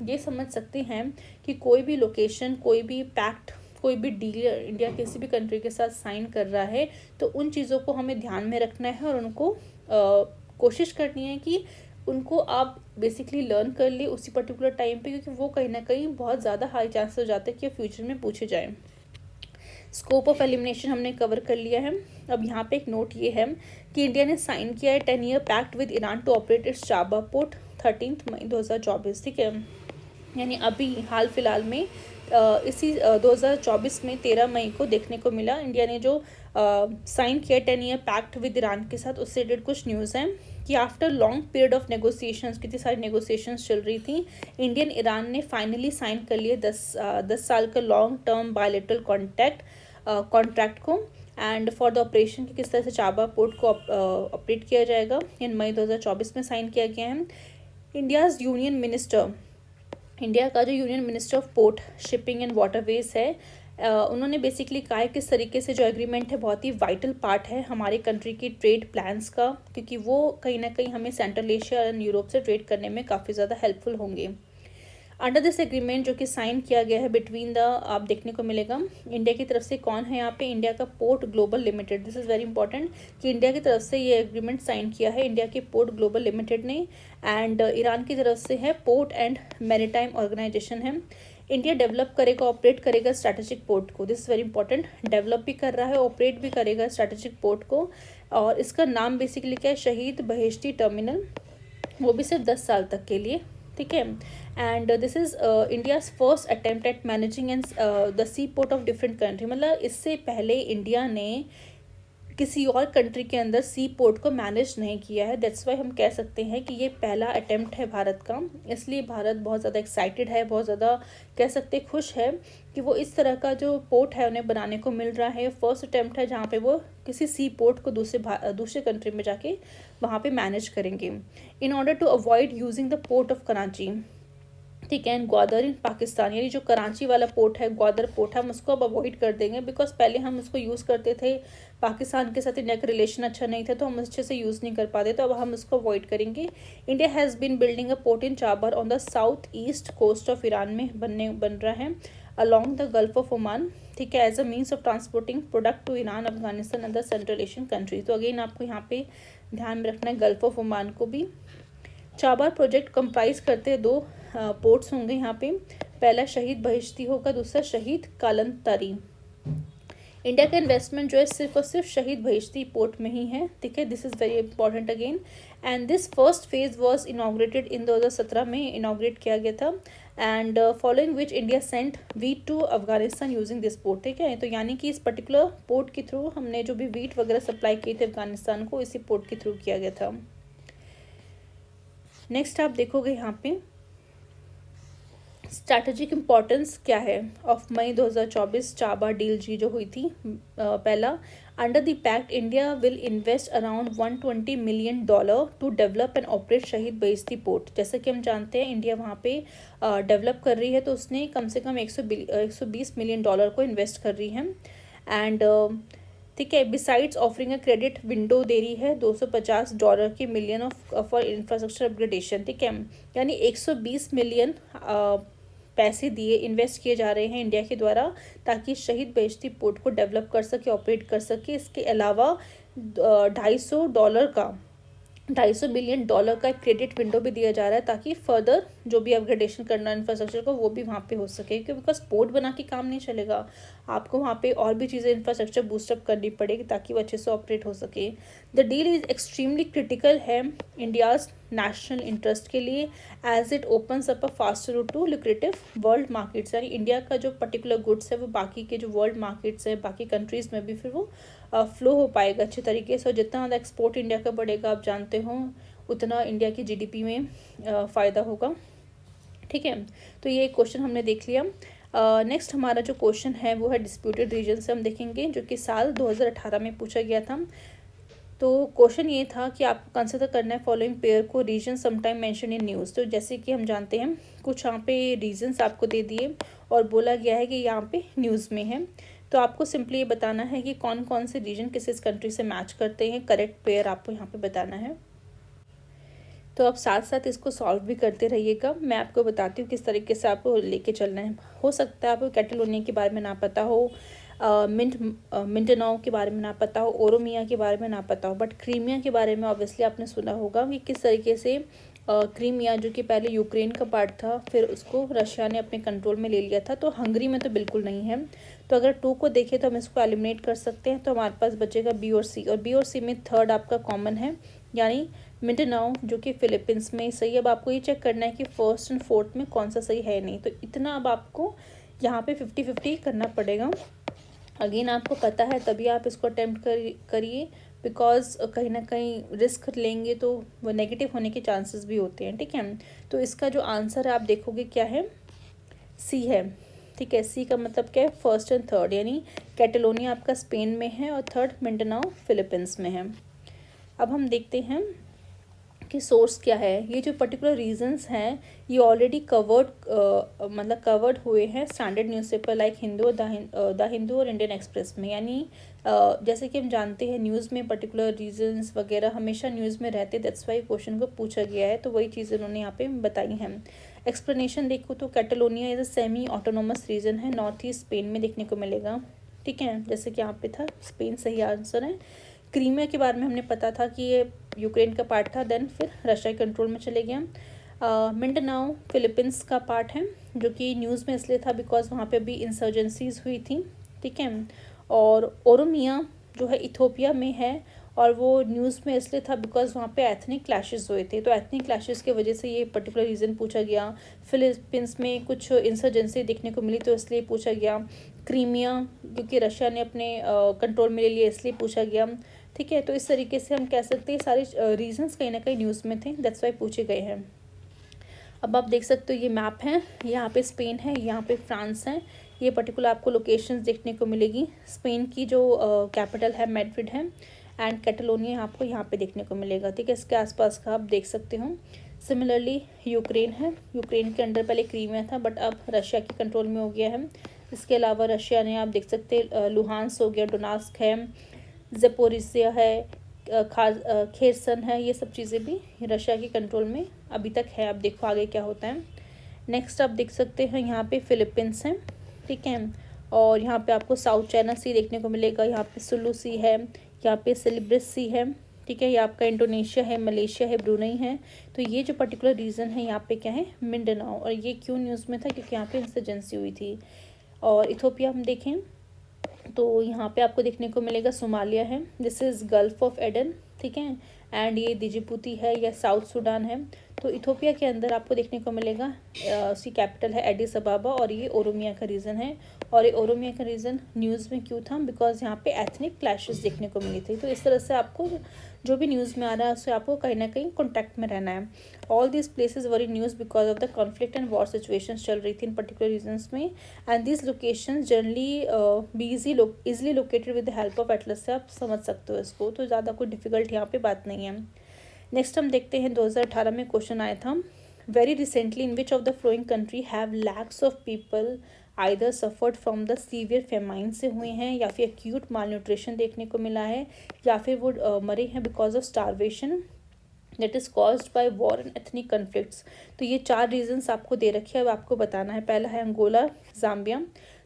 A: ये समझ सकते हैं कि कोई भी लोकेशन, कोई भी पैक्ट, कोई भी डील इंडिया किसी भी कंट्री के साथ साइन कर रहा है तो उन चीज़ों को हमें ध्यान में रखना है और उनको कोशिश करनी है कि उनको आप बेसिकली लर्न कर लिए उसी पर्टिकुलर टाइम पे, क्योंकि वो कहीं ना कहीं बहुत ज़्यादा हाई चांस हो जाता है कि फ्यूचर में पूछे जाए। स्कोप ऑफ एलिमिनेशन हमने कवर कर लिया है। अब यहाँ पे एक नोट ये है कि इंडिया ने साइन किया है 10-year pact with Iran to operate its Chabahar port 13 मई 2024, ठीक है, यानी अभी हाल फिलहाल में इसी 2024 में 13 मई को देखने को मिला इंडिया ने जो साइन किया 10-year पैक्ट विद ईरान के साथ, उससे रिलेटेड कुछ न्यूज़ हैं कि after long period of negotiations, कितनी सारी नेगोशिएशंस चल रही थी, इंडियन ईरान ने फाइनली साइन कर लिए 10 साल का लॉन्ग टर्म बायलैटरल कॉन्ट्रैक्ट को एंड फॉर द ऑपरेशन कि किस तरह से चाबा पोर्ट को ऑपरेट किया जाएगा इन मई 2024 में साइन किया गया है। इंडिया का जो union minister of port, shipping and waterways है, उन्होंने बेसिकली कहा है किस तरीके से जो एग्रीमेंट है बहुत ही वाइटल पार्ट है हमारे कंट्री की ट्रेड प्लान्स का, क्योंकि वो कहीं ना कहीं हमें सेंट्रल एशिया एंड यूरोप से ट्रेड करने में काफ़ी ज़्यादा हेल्पफुल होंगे। अंडर दिस एग्रीमेंट जो कि साइन किया गया है बिटवीन द, आप देखने को मिलेगा इंडिया की तरफ से कौन है यहाँ पे, इंडिया का port global limited, this is very important कि इंडिया की तरफ से ये एग्रीमेंट साइन किया है इंडिया के पोर्ट ग्लोबल लिमिटेड ने, एंड ईरान की तरफ से है पोर्ट एंड मैरीटाइम ऑर्गेनाइजेशन है। इंडिया डेवलप करेगा, ऑपरेट करेगा स्ट्रैटेजिक पोर्ट को, this is very important, develop भी कर रहा है, ऑपरेट भी करेगा स्ट्रैटेजिक पोर्ट को, और इसका नाम बेसिकली क्या है, शहीद बहेश्ती टर्मिनल, वो भी सिर्फ 10 साल तक के लिए, ठीक है। And this is India's first attempt at managing and the sea port of different country, मतलब इससे पहले इंडिया ने किसी और कंट्री के अंदर सी पोर्ट को मैनेज नहीं किया है, दैट्स वाई हम कह सकते हैं कि ये पहला अटेम्प्ट है भारत का, इसलिए भारत बहुत ज़्यादा एक्साइटेड है, बहुत ज़्यादा कह सकते खुश है कि वो इस तरह का जो पोर्ट है उन्हें बनाने को मिल रहा है। फर्स्ट अटेम्प्ट है जहाँ पे वो किसी सी पोर्ट को दूसरे कंट्री में जाके वहाँ पे मैनेज करेंगे in order to avoid using the port of Karachi, ठीक है, एंड ग्वादर इन पाकिस्तान, यानी जो कराची वाला पोर्ट है, ग्वादर पोर्ट, हम उसको अब अवॉइड कर देंगे बिकॉज पहले हम उसको यूज़ करते थे, पाकिस्तान के साथ इंडिया का रिलेशन अच्छा नहीं था तो हम अच्छे से यूज़ नहीं कर पाते, तो अब हम उसको अवॉइड करेंगे। India has been building a port in Chabahar on the south east coast of Iran में बन रहा है along the Gulf of Oman, ठीक है, as a means of transporting product to Iran, Afghanistan and the Central Asian countries. तो again आपको यहाँ पे ध्यान में रखना है गल्फ ऑफ ओमान को भी। चाबार प्रोजेक्ट कंप्राइज करते हैं 2 पोर्ट्स होंगे यहाँ पे, पहला शहीद बहिश्ती होगा, दूसरा शहीद कालंतारी। इंडिया का इन्वेस्टमेंट जो है सिर्फ और सिर्फ शहीद बहिश्ती पोर्ट में ही है, ठीक है, this is very important again, and this first phase was inaugurated in 2017 में इनाग्रेट किया गया था, and following which India sent wheat to Afghanistan using this port, ठीक है, तो यानी कि इस पर्टिकुलर पोर्ट के थ्रू हमने जो भी वीट वगैरह सप्लाई किए थे अफगानिस्तान को इसी पोर्ट के थ्रू किया गया था। नेक्स्ट आप देखोगे यहाँ पे स्ट्रैटेजिक इम्पोर्टेंस क्या है ऑफ मई 2024 चाबा डील जी जो हुई थी। पहला, under the pact India will invest around $120 million to develop and operate Shahid Beheshti port. जैसे कि हम जानते हैं इंडिया वहाँ पे डेवलप कर रही है तो उसने कम से कम 120 मिलियन डॉलर को इन्वेस्ट कर रही है, एंड ठीक है, besides offering a credit window दे रही है $250 के मिलियन फॉर इंफ्रास्ट्रक्चर अपग्रेडेशन, ठीक है, यानी 120 मिलियन पैसे दिए इन्वेस्ट किए जा रहे हैं इंडिया के द्वारा ताकि शहीद बहिश्ती पोर्ट को डेवलप कर सके, ऑपरेट कर सके। इसके अलावा $250 मिलियन का एक क्रेडिट विंडो भी दिया जा रहा है ताकि फर्दर जो भी अपग्रेडेशन करना है इंफ्रास्ट्रक्चर को वो भी वहाँ पे हो सके, क्योंकि बिकॉज पोर्ट बना के काम नहीं चलेगा, आपको वहाँ पे और भी चीज़ें इंफ्रास्ट्रक्चर बूस्टअप करनी पड़ेगी ताकि वो अच्छे से ऑपरेट हो सके। The deal is extremely critical है इंडियाज़ नेशनल इंटरेस्ट के लिए, as it opens up a faster route to lucrative world markets, यानी इंडिया का जो पर्टिकुलर गुड्स है वो बाकी के जो वर्ल्ड मार्केट्स हैं बाकी कंट्रीज़ में भी फिर वो फ्लो हो पाएगा अच्छे तरीके से। और जितना ज़्यादा एक्सपोर्ट इंडिया का बढ़ेगा, आप जानते हो, उतना इंडिया की जीडीपी में फ़ायदा होगा। ठीक है, तो ये एक क्वेश्चन हमने देख लिया। नेक्स्ट हमारा जो क्वेश्चन है वो है डिस्प्यूटेड रीजन से हम देखेंगे, जो कि साल 2018 में पूछा गया था। तो क्वेश्चन ये था कि आपको कंसिडर करना है फॉलोइंग पेयर को region sometime mention in news. तो जैसे कि हम जानते हैं कुछ यहाँ पे रीजन्स आपको दे दिए और बोला गया है कि यहाँ पे न्यूज़ में है, तो आपको सिंपली ये बताना है कि कौन कौन से रीजन किस कंट्री से मैच करते हैं, करेक्ट पेयर आपको यहाँ पे बताना है। तो आप साथ साथ इसको सॉल्व भी करते रहिएगा, मैं आपको बताती हूँ किस तरीके से आपको लेके चलना है। हो सकता है आपको कैटलोनिया के बारे में ना पता हो, मिंडानाओ के बारे में ना पता हो, ओरोमिया के बारे में ना पता हो, बट क्रीमिया के बारे में ऑब्वियसली आपने सुना होगा कि किस तरीके से क्रीमिया जो कि पहले यूक्रेन का पार्ट था, फिर उसको रशिया ने अपने कंट्रोल में ले लिया था। तो हंगरी में तो बिल्कुल नहीं है, तो अगर 2 को देखें तो हम इसको एलिमिनेट कर सकते हैं, तो हमारे पास बचेगा बी और सी, और बी और सी में थर्ड आपका कॉमन है, यानी मिंडानाओ जो कि फिलीपींस में सही। अब आपको ये चेक करना है कि फर्स्ट एंड फोर्थ में कौन सा सही है नहीं, तो इतना अब आपको यहाँ पे 50-50 करना पड़ेगा। अगेन आपको पता है तभी आप इसको अटेम्प्ट करिए, बिकॉज कहीं ना कहीं रिस्क लेंगे तो वो नेगेटिव होने के चांसेस भी होते हैं। ठीक है, तो इसका जो आंसर है आप देखोगे क्या है, सी है। ठीक है, सी का मतलब क्या है, फर्स्ट एंड थर्ड, यानी कैटलोनिया आपका स्पेन में है और थर्ड मिंडानाओ फिलीपींस में है। अब हम देखते हैं कि सोर्स क्या है। ये जो पर्टिकुलर रीजंस हैं ये ऑलरेडी कवर्ड हुए हैं standard newspaper like Hindu, the Hindu और इंडियन एक्सप्रेस में। यानी जैसे कि हम जानते हैं न्यूज़ में पर्टिकुलर रीजंस वगैरह हमेशा न्यूज़ में रहते, दैट्स वाई क्वेश्चन को पूछा गया है, तो वही चीज़ें उन्होंने यहाँ पे बताई हैं। एक्सप्लेनेशन देखो तो Catalonia is a semi autonomous region है, नॉर्थ ईस्ट स्पेन में देखने को मिलेगा। ठीक है, जैसे कि यहाँ पे था स्पेन सही आंसर है। क्रीमिया के बारे में हमने पता था कि ये यूक्रेन का पार्ट था, देन फिर रशिया कंट्रोल में चले गया। मिंडानाओ फिलीपींस का पार्ट है, जो कि न्यूज़ में इसलिए था बिकॉज वहाँ पे भी इंसर्जेंसीज हुई थी। ठीक है, और ओरोमिया जो है इथोपिया में है, और वो न्यूज़ में इसलिए था बिकॉज वहाँ पे एथनिक क्लैशेस हुए थे, तो एथनिक क्लैशेस की वजह से ये पर्टिकुलर रीज़न पूछा गया। फिलीपींस में कुछ इंसर्जेंसी देखने को मिली तो इसलिए पूछा गया। क्रीमिया क्योंकि रशिया ने अपने कंट्रोल में ले लिया इसलिए पूछा गया। ठीक है, तो इस तरीके से हम कह सकते हैं सारे रीजंस कहीं ना कहीं न्यूज़ में थे, दैट्स वाई पूछे गए हैं। अब आप देख सकते हो ये मैप है, यहाँ पे स्पेन है, यहाँ पे फ्रांस है, ये पर्टिकुलर आपको लोकेशंस देखने को मिलेगी। स्पेन की जो कैपिटल है मैड्रिड है, एंड कैटलोनिया आपको यहाँ पे देखने को मिलेगा। ठीक है, इसके आसपास का आप देख सकते हो। सिमिलरली यूक्रेन है, यूक्रेन के अंडर पहले क्रीमिया था बट अब रशिया के कंट्रोल में हो गया है। इसके अलावा रशिया ने आप देख सकते लुहांस हो गया, डोनास्क है, ज़पोरिजिया है, खेरसन है, ये सब चीज़ें भी रशिया के कंट्रोल में अभी तक है। अब देखो आगे क्या होता है। नेक्स्ट आप देख सकते हैं यहाँ पे फिलीपींस है। ठीक है, और यहाँ पे आपको साउथ चाइना सी देखने को मिलेगा, यहाँ पे सुलू सी है, यहाँ पे सिलिब्रिस सी है। ठीक है, ये आपका इंडोनेशिया है, मलेशिया है, ब्रुनई है। तो ये जो पर्टिकुलर रीजन है यहाँ पे क्या है, मिंडानाओ, और ये क्यों न्यूज़ में था क्योंकि यहाँ पे इंसर्जेंसी हुई थी। और इथोपिया हम देखें तो यहाँ पे आपको देखने को मिलेगा सोमालिया है, this is gulf of Aden. ठीक है, एंड ये डिजिबूती है या साउथ सूडान है। तो इथोपिया के अंदर आपको देखने को मिलेगा उसकी कैपिटल है एडिस अबाबा, और ये ओरोमिया का रीज़न है। और ये ओरोमिया का रीज़न न्यूज़ में क्यों था, बिकॉज यहाँ पे एथनिक क्लैशेस देखने को मिली थी। तो इस तरह से आपको जो भी न्यूज़ में आ रहा है उससे आपको कहीं ना कहीं कॉन्टैक्ट में रहना है। All this places were in news because of the conflict and war situations चल रही थी इन पर्टिकुलर रीजन्स में, and this locations generally be easily located with the help of Atlas. से आप समझ सकते हो इसको, तो ज़्यादा कोई डिफिकल्ट यहाँ पे बात नहीं है। नेक्स्ट हम देखते हैं 2018 में क्वेश्चन आया था, very recently in which of the flowing country have lakhs of people either suffered from the severe famine से हुए हैं, या फिर एक्यूट माल न्यूट्रिशन देखने को मिला है, या फिर वो मरे हैं because of starvation that is caused by war and ethnic conflicts. तो ये 4 रीजन्स आपको दे रखे हैं, अब आपको बताना है। पहला है अंगोला, जाम्बिया,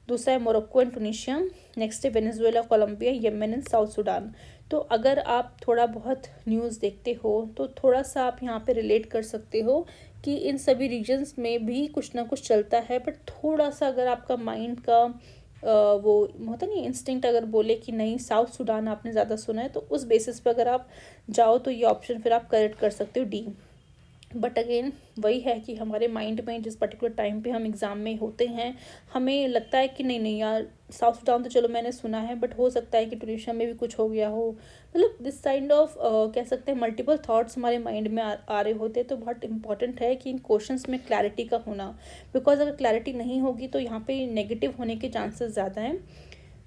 A: दूसरा है मोरक्को एंड टूनिशिया, नेक्स्ट है Venezuela, Colombia, Yemen and South Sudan. तो अगर आप थोड़ा बहुत न्यूज़ देखते हो तो थोड़ा सा आप यहाँ पे रिलेट कर सकते हो कि इन सभी रीजन्स में भी कुछ ना कुछ चलता है, बट थोड़ा सा अगर आपका माइंड का वो होता नहीं इंस्टिंक्ट अगर बोले कि नहीं साउथ सूडान आपने ज़्यादा सुना है, तो उस बेसिस पे अगर आप जाओ तो ये ऑप्शन फिर आप करेक्ट कर सकते हो डी। बट अगेन वही है कि हमारे माइंड में जिस पर्टिकुलर टाइम पे हम एग्ज़ाम में होते हैं, हमें लगता है कि नहीं नहीं यार साउथ सूडान तो चलो मैंने सुना है, बट हो सकता है कि ट्यूनिशिया में भी कुछ हो गया हो। मतलब दिस काइंड ऑफ कह सकते हैं मल्टीपल थॉट्स हमारे माइंड में आ रहे होते हैं। तो बहुत इंपॉर्टेंट है कि इन क्वेश्चंस में क्लैरिटी का होना, बिकॉज अगर क्लैरिटी नहीं होगी तो यहाँ पे नेगेटिव होने के चांसेस ज़्यादा हैं।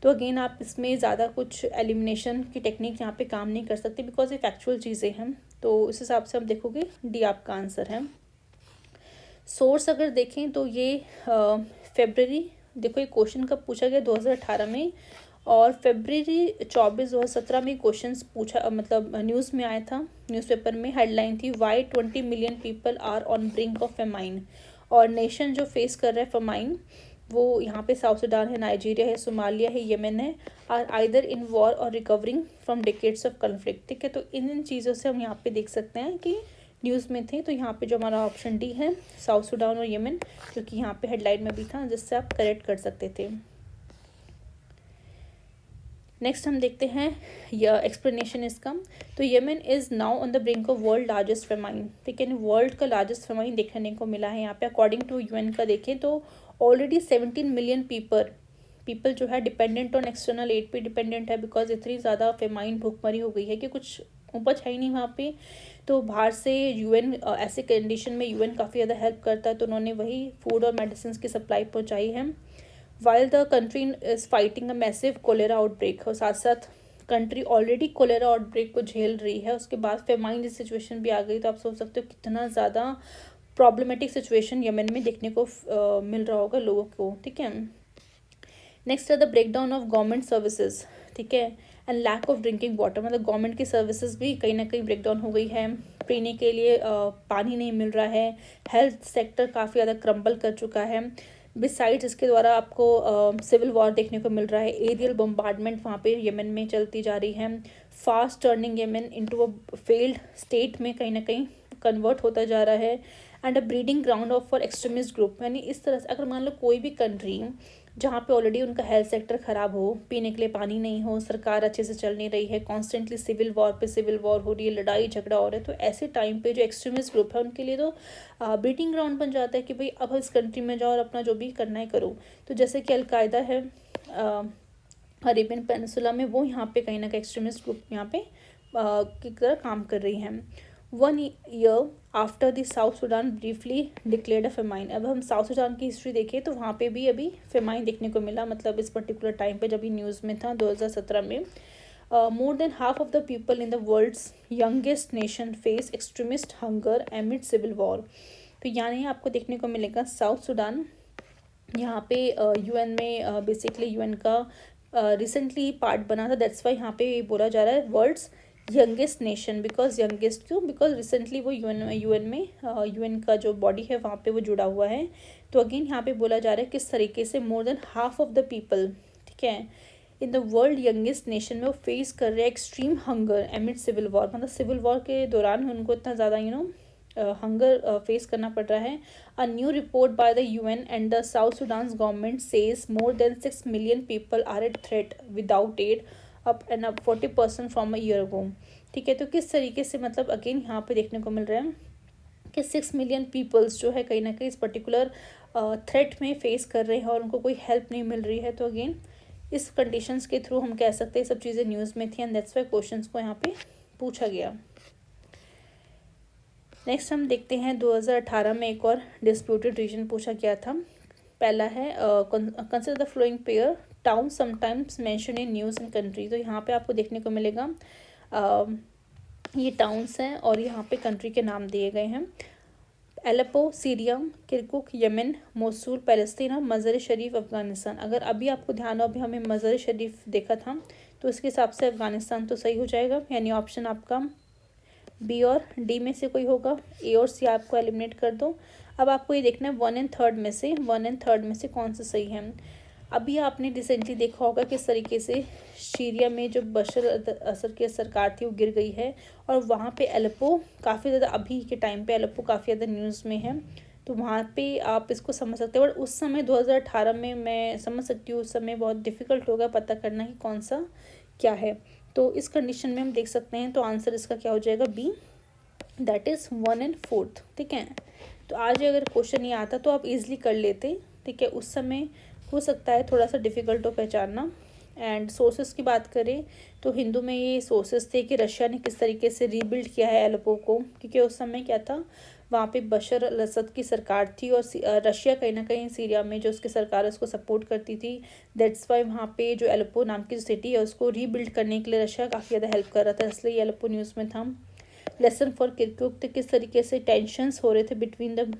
A: तो अगेन आप इसमें ज़्यादा कुछ एलिमिनेशन की टेक्निक यहाँ पे काम नहीं कर सकते, बिकॉज ये फैक्चुअल चीज़ें हैं। तो इस हिसाब से हम देखोगे डी आपका आंसर है। सोर्स अगर देखें तो ये फेब्रवरी, देखो ये क्वेश्चन कब पूछा गया 2018 में, और फेब्रवरी 24 2017 में क्वेश्चन पूछा मतलब न्यूज़ में आया था, न्यूज़पेपर में हेडलाइन थी why 20 million people are on brink of famine. और नेशन जो फेस कर रहा है फेमाइन वो यहाँ पे साउथ सूडान है, नाइजीरिया है, सोमालिया है, येमेन है, आर आइदर इन वॉर और recovering from decades of conflict. ठीक है, तो इन चीज़ों से हम यहाँ पे देख सकते हैं कि न्यूज़ में थे। तो यहाँ पे जो हमारा ऑप्शन डी है साउथ सूडान और येमेन, जो कि यहाँ पे हेडलाइन में भी था, जिससे आप करेक्ट कर सकते थे। नेक्स्ट हम देखते हैं यह एक्सप्लेनेशन इसका। तो Yemen is now on the brink of world largest famine. ठीक है, वर्ल्ड का लार्जेस्ट फेमाइन देखने को मिला है यहाँ पे। अकॉर्डिंग टू यूएन का देखें तो ऑलरेडी 17 मिलियन पीपल जो है डिपेंडेंट ऑन एक्सटर्नल एड पे डिपेंडेंट है, बिकॉज इतनी ज़्यादा फेमाइन भूखमरी हो गई है कि कुछ उपज है ही नहीं वहाँ पे। तो बाहर से यूएन ऐसे कंडीशन में यूएन काफ़ी ज़्यादा हेल्प करता है, तो उन्होंने वही फूड और मेडिसिन की सप्लाई पहुँचाई है। While the country is fighting a massive cholera outbreak, और साथ साथ कंट्री ऑलरेडी कोलेरा आउटब्रेक को झेल रही है, उसके बाद फेमाइन की सिचुएशन भी आ गई। तो आप सोच सकते हो कितना ज़्यादा प्रॉब्लमेटिक सिचुएशन यमन में देखने को मिल रहा होगा लोगों को। ठीक है, नेक्स्ट है the breakdown of government services. ठीक है, and lack of drinking water, मतलब गवर्नमेंट की सर्विसेज भी कहीं ना कहीं ब्रेक डाउन हो गई है, पीने के लिए पानी नहीं मिल रहा है, हेल्थ सेक्टर काफ़ी ज़्यादा क्रम्बल कर चुका है। बिसाइड्स इसके द्वारा आपको सिविल वॉर देखने को मिल रहा है, एरियल बम्बार्डमेंट वहाँ पे येमेन में चलती जा रही है, fast turning Yemen into a failed state में कहीं ना कहीं कन्वर्ट होता जा रहा है, and a breeding ground of for extremist group. यानी इस तरह से अगर मान लो कोई भी कंट्री जहाँ पे ऑलरेडी उनका हेल्थ सेक्टर ख़राब हो, पीने के लिए पानी नहीं हो, सरकार अच्छे से चल नहीं रही है, कॉन्स्टेंटली सिविल वॉर पे सिविल वॉर हो रही है, लड़ाई झगड़ा हो रहा है, तो ऐसे टाइम पे जो एक्सट्रीमिस्ट ग्रुप है उनके लिए तो ब्रीडिंग ग्राउंड बन जाता है कि भाई अब इस कंट्री में जाओ और अपना जो भी करना है करो। तो जैसे कि अलकायदा है अरेबियन पेनिसुला में, वो यहाँ पे कहीं ना कहीं एक्सट्रीमिस्ट ग्रुप यहाँ पे की तरह काम कर रही हैं। 1 year after the South Sudan briefly declared a famine. अब हम साउथ सूडान की हिस्ट्री देखें तो वहाँ पे भी अभी फेमाइन देखने को मिला, मतलब इस पर्टिकुलर टाइम पे जब ये न्यूज़ में था 2017 में। More than half of the people in the world's youngest nation face extremist hunger amid civil war. तो यानी आपको देखने को मिलेगा साउथ सूडान यहाँ पे यूएन में बेसिकली यूएन का रिसेंटली पार्ट बना था, दैट्स वाई यहाँ पे बोला जा रहा है world's youngest nation. Because youngest क्यों, बिकॉज रिसेंटली वो यूएन में यूएन का जो बॉडी है वहाँ पे वो जुड़ा हुआ है। तो अगेन यहाँ पे बोला जा रहा है किस तरीके से more than half of the people, ठीक है, in the world youngest nation में वो फेस कर रहे हैं extreme hunger amid civil war. मतलब सिविल वॉर के दौरान उनको इतना ज़्यादा हंगर फेस करना पड़ रहा है। A new report by the UN and the South Sudan government says more than 6 million people are at threat without aid up and up 40% from a year ago. ठीक है, तो किस तरीके से मतलब अगेन यहाँ पे देखने को मिल रहा है कि 6 मिलियन पीपल्स जो है कहीं ना कहीं इस पर्टिकुलर थ्रेट में फेस कर रहे हैं और उनको कोई हेल्प नहीं मिल रही है। तो अगेन इस कंडीशंस के थ्रू हम कह सकते हैं सब चीज़ें न्यूज़ में थी, एंड दैट्स वाई क्वेश्चंस को यहाँ पे पूछा गया। नेक्स्ट हम देखते हैं 2018 में एक और डिस्प्यूटेड रीजन पूछा गया था। पहला है consider the flowing pair town sometimes mention in news in country. तो यहाँ पे आपको देखने को मिलेगा ये टाउन्स हैं और यहाँ पे कंट्री के नाम दिए गए हैं। Aleppo Syria, Kirkuk Yemen, Mosul Palestine, Mazar Sharif Afghanistan. अगर अभी आपको ध्यान हो, अभी हमें मज़र शरीफ देखा था, तो इसके हिसाब से अफ़गानिस्तान तो सही हो जाएगा, यानी ऑप्शन आपका बी और डी में से कोई होगा। ए और सी आपको एलिमिनेट कर दो। अब आपको ये देखना है 1 और 3 में से कौन सा सही है। अभी आपने रिसेंटली देखा होगा किस तरीके से सीरिया में जो बशर असद की सरकार थी वो गिर गई है, और वहाँ पे एलेप्पो काफ़ी ज़्यादा, अभी के टाइम पे एलेप्पो काफ़ी ज़्यादा न्यूज़ में है। तो वहाँ पे आप इसको समझ सकते हो। बट उस समय 2018 में मैं समझ सकती हूँ, उस समय बहुत डिफ़िकल्ट होगा पता करना कि कौन सा क्या है। तो इस कंडीशन में हम देख सकते हैं, तो आंसर इसका क्या हो जाएगा, बी, दैट इज़ 1 और 4। ठीक है। तो आज अगर क्वेश्चन ये आता तो आप इजीली कर लेते। ठीक है, उस समय हो सकता है थोड़ा सा डिफ़िकल्ट हो पहचानना। एंड सोर्सेस की बात करें तो हिंदू में ये सोर्सेस थे कि रशिया ने किस तरीके से रीबिल्ड किया है एलेप्पो को, क्योंकि उस समय क्या था, वहाँ पे बशर अल असद की सरकार थी और रशिया कहीं ना कहीं सीरिया में जो उसकी सरकार है उसको सपोर्ट करती थी। दैट्स वाई वहाँ पे जो एलेप्पो नाम की जो सिटी है उसको रीबिल्ड करने के लिए रशिया काफ़ी ज़्यादा हेल्प कर रहा था, इसलिए एलेप्पो न्यूज़ में था। लेसन फॉर किरकुक, तो किस तरीके से टेंशंस हो रहे थे between the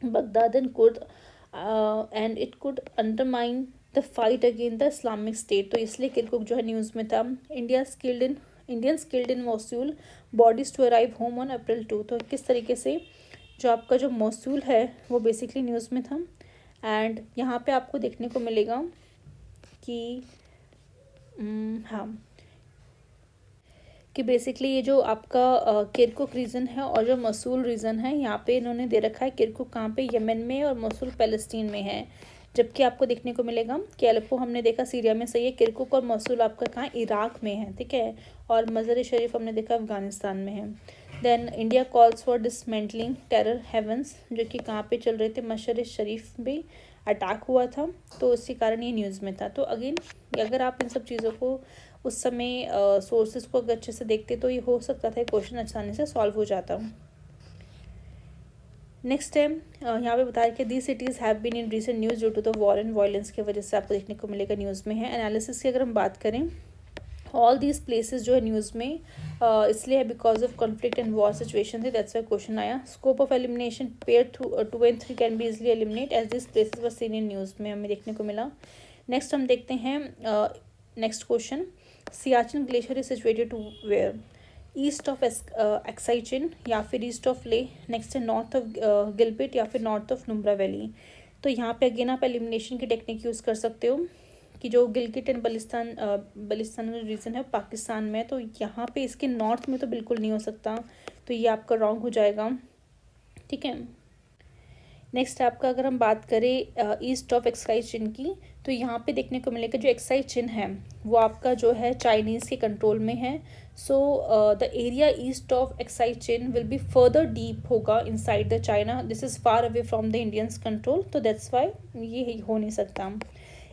A: Baghdad and Kurd, and it could undermine the fight again the Islamic State, तो इसलिए किरकुक जो है न्यूज़ में था। Indians killed in Mosul, bodies to arrive home on April 2, तो किस तरीके से जो आपका जो मोसूल है वो बेसिकली न्यूज़ में था। एंड यहाँ पे आपको देखने को मिलेगा कि हाँ, कि बेसिकली ये जो आपका किरकुक रीजन है और जो मसूल रीजन है, यहाँ पे इन्होंने दे रखा है किरकुक कहाँ पे, यमन में, और मसूल पैलेस्टीन में है। जबकि आपको देखने को मिलेगा कि एलेप्पो हमने देखा सीरिया में सही है, किरकुक और मसूल आपका कहाँ, इराक में है। ठीक है, और मज़र शरीफ हमने देखा अफगानिस्तान में है। Then India calls for dismantling terror havens, जो कि कहाँ पे चल रहे थे, मशर शरीफ भी अटैक हुआ था, तो इसी कारण ये न्यूज़ में था। तो अगेन अगर आप इन सब चीज़ों को उस समय सोर्सेज को अगर अच्छे से देखते तो ये हो सकता था क्वेश्चन आसानी से सॉल्व हो जाता। नेक्स्ट टाइम यहाँ पे बताया कि the cities have been in recent news due to the war and violence की वजह से आपको देखने को मिलेगा न्यूज़ में है। एनालिसिस की अगर हम बात करें, ऑल दीज प्लेसेस जो है न्यूज़ में इसलिए है because of conflict and war situation थे, दैट्स वाई क्वेश्चन आया। Scope of elimination, pair 2 and 3 can be easily eliminate as this places were seen in news में हमें देखने को मिला। नेक्स्ट हम देखते हैं next question, Siachen glacier is situated to where, east of Aksai Chin या फिर ईस्ट ऑफ ले, नेक्स्ट है नॉर्थ ऑफ गिलबिट या फिर नॉर्थ ऑफ नुब्रा वैली। तो यहाँ पे अगेन आप एलिमिनेशन की टेक्निक यूज़ कर सकते हो कि जो गिलगिट एंड बलिस्तान रीजन है पाकिस्तान में, तो यहाँ पे इसके नॉर्थ में तो बिल्कुल नहीं हो सकता, तो ये आपका रॉन्ग हो जाएगा। ठीक है, नेक्स्ट आपका अगर हम बात करें ईस्ट ऑफ एक्साई चिन की, तो यहाँ पे देखने को मिलेगा जो एक्साई चिन है वो आपका जो है चाइनीज़ के कंट्रोल में है। So the area east of Aksai Chin will be further deep होगा inside the China, this is far away from the Indians control, तो दैट्स वाई ये हो नहीं सकता।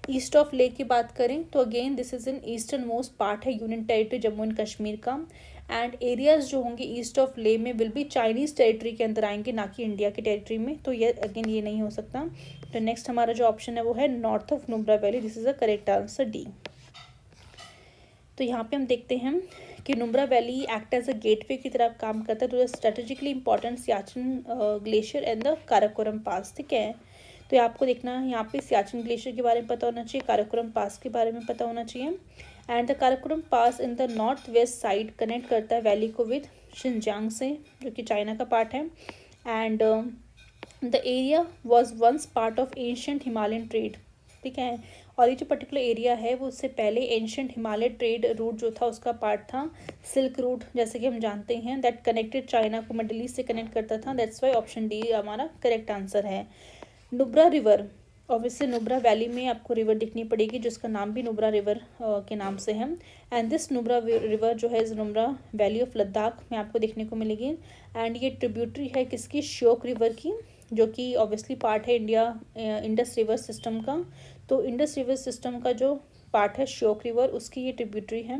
A: ईस्ट ऑफ ले की बात करें तो again this is in eastern most part है union territory Jammu and Kashmir का, एंड एरियाज जो होंगे ईस्ट ऑफ ले में विल बी चाइनीज़ टेरिटरी के अंदर आएंगे, ना कि इंडिया की टेरिटरी में, तो ये अगेन ये नहीं हो सकता। तो नेक्स्ट हमारा जो ऑप्शन है वो है north of Nubra valley, this is a correct answer D. तो यहाँ पे हम देखते हैं कि Nubra valley act as a gateway की तरह काम करता है to the strategically important Siachen glacier and the Karakoram pass. ठीक है, तो ये आपको देखना है, यहाँ पे सियाचिन ग्लेशियर के बारे में पता होना चाहिए, काराकोरम पास के बारे में पता होना चाहिए। And the Karakoram pass in the north west side connect करता है वैली को विद शिनजांग से, जो कि चाइना का पार्ट है। And the area was once part of ancient Himalayan trade. ठीक है, और ये जो पर्टिकुलर एरिया है वो उससे पहले एंशियंट हिमालय ट्रेड रूट जो था उसका पार्ट था, सिल्क रूट जैसे कि हम जानते हैं, दैट कनेक्टेड चाइना को मिडिल ईस्ट से कनेक्ट करता था, दैट्स वाई ऑप्शन डी हमारा करेक्ट आंसर है। Nubra river, obviously Nubra valley में आपको रिवर दिखनी पड़ेगी जिसका नाम भी नुब्रा रिवर के नाम से है, एंड दिस नुब्रा रिवर जो है नुब्रा वैली ऑफ लद्दाख में आपको देखने को मिलेगी। एंड ये ट्रिब्यूटरी है किसकी, श्योक रिवर की, जो कि ऑब्वियसली पार्ट है इंडस रिवर सिस्टम का। तो इंडस रिवर सिस्टम का जो पार्ट है श्योक रिवर, उसकी ये ट्रिब्यूटरी है,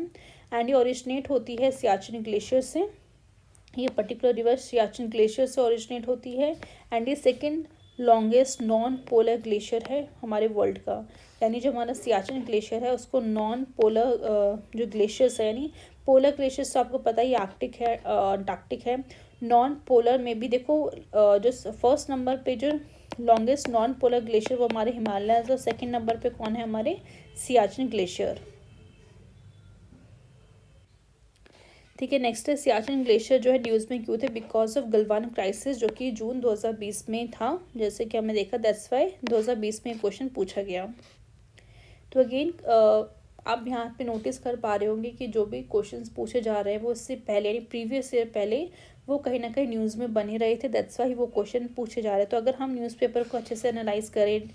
A: एंड ये ओरिजिनेट होती है सियाचिन ग्लेशियर से, ये पर्टिकुलर रिवर सियाचिन ग्लेशियर से ओरिजिनेट होती है, एंड ये second longest non polar glacier है हमारे वर्ल्ड का, यानी जो हमारा सियाचिन ग्लेशियर है उसको नॉन पोलर जो ग्लेशियर्स है, यानी पोलर ग्लेशियर्स तो आपको पता ही आर्कटिक है, अंटार्कटिक है, नॉन पोलर में भी देखो जो फर्स्ट नंबर पे जो लॉन्गेस्ट नॉन पोलर ग्लेशियर वो हमारे हिमालय, और सेकेंड नंबर पे कौन है, हमारे सियाचिन ग्लेशियर। ठीक है, नेक्स्ट है सियाचिन ग्लेशियर जो है न्यूज़ में क्यों थे, बिकॉज ऑफ गलवान क्राइसिस जो कि जून 2020 में था, जैसे कि हमने देखा, दैट्स वाई 2020 में क्वेश्चन पूछा गया। तो अगेन आप यहाँ पे नोटिस कर पा रहे होंगे कि जो भी क्वेश्चंस पूछे जा रहे हैं वो इससे पहले यानी प्रीवियस ईयर पहले वो कहीं ना कहीं न्यूज़ में बने रहे थे, दैट्स वाई वो क्वेश्चन पूछे जा रहे हैं। तो अगर हम न्यूज़पेपर को अच्छे से एनालाइज करें,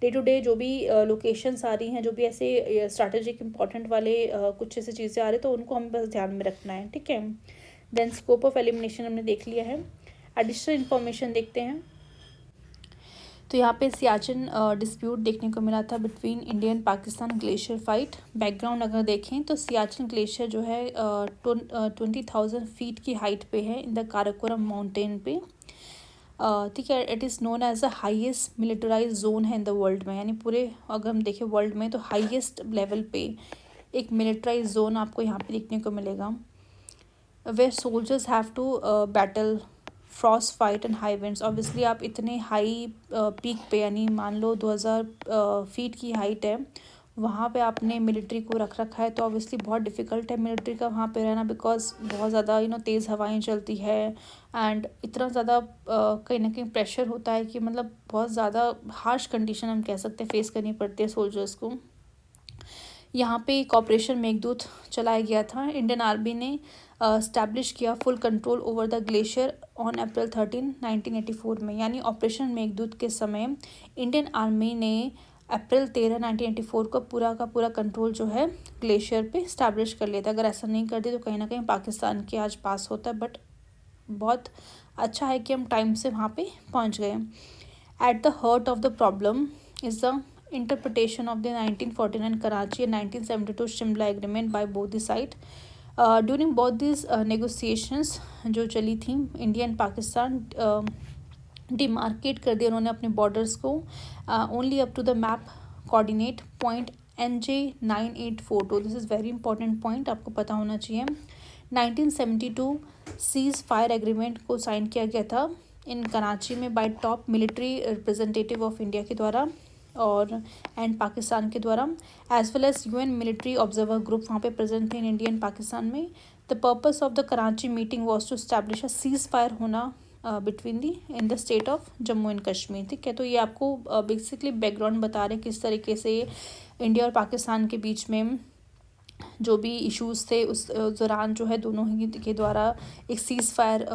A: डे टू डे जो भी लोकेशंस आ रही हैं, जो भी ऐसे स्ट्रैटेजिक इंपॉर्टेंट वाले कुछ ऐसी चीज़ें आ रही हैं, तो उनको हमें बस ध्यान में रखना है, ठीक है। देन स्कोप ऑफ एलिमिनेशन हमने देख लिया है। एडिशनल इन्फॉर्मेशन देखते हैं। तो यहाँ पे सियाचिन डिस्प्यूट देखने को मिला था between India and Pakistan glacier fight. Background अगर देखें तो सियाचिन ग्लेशियर जो है 20,000 फीट की हाइट पे है इन द काराकोरम माउंटेन पे, ठीक है। It is known as the highest militarize zone है इन द वर्ल्ड में, यानी पूरे अगर हम देखें वर्ल्ड में तो हाईएस्ट लेवल पे एक मिलिटराइज जोन आपको यहाँ पे देखने को मिलेगा, where soldiers have to battle frost fight and high winds. Obviously आप इतने हाई पीक पे यानी मान लो 2000 फीट की हाइट है, वहाँ पे आपने मिलिट्री को रख रखा है, तो ऑब्वियसली बहुत डिफ़िकल्ट है मिलिट्री का वहाँ पे रहना, बिकॉज बहुत ज़्यादा तेज़ हवाएं चलती है एंड इतना ज़्यादा कहीं ना कहीं प्रेशर होता है कि मतलब बहुत ज़्यादा हार्श कंडीशन हम कह सकते हैं फेस करनी पड़ती है सोल्जर्स को। यहाँ पे एक ऑपरेशन मेघदूत चलाया गया था। इंडियन आर्मी ने स्टैब्लिश किया full control over the glacier on April 13, 1984 में, यानी ऑपरेशन मेघदूत के समय इंडियन आर्मी ने अप्रैल 13, 1984 को पूरा का पूरा कंट्रोल जो है ग्लेशियर पे स्टैब्लिश कर लिया था। अगर ऐसा नहीं करते तो कहीं ना कहीं पाकिस्तान के आज पास होता है, बट बहुत अच्छा है कि हम टाइम से वहाँ पे पहुँच गए। At the heart of the problem is the interpretation of the 1949 Karachi and 1972 Shimla agreement by both the side. During both these negotiations जो चली थी, इंडिया एंड पाकिस्तान डिमार्केट कर दिया उन्होंने अपने बॉर्डर्स को only up to the map coordinate point NJ9842। This is very important point, आपको पता होना चाहिए। 1972 सीज फायर एग्रीमेंट को साइन किया गया था इन कराची में by top military representative of India के द्वारा और एंड पाकिस्तान के द्वारा, as well as UN military observer group वहाँ पे प्रेजेंट थे इन इंडिया एंड पाकिस्तान में। The purpose of the Karachi meeting was to establish a cease fire होना between the in the state of Jammu and Kashmir, ठीक है। तो ये आपको बेसिकली बैकग्राउंड बता रहे किस तरीके से इंडिया और पाकिस्तान के बीच में जो भी इश्यूज़ थे उस दौरान जो है दोनों ही के द्वारा एक सीज़ फायर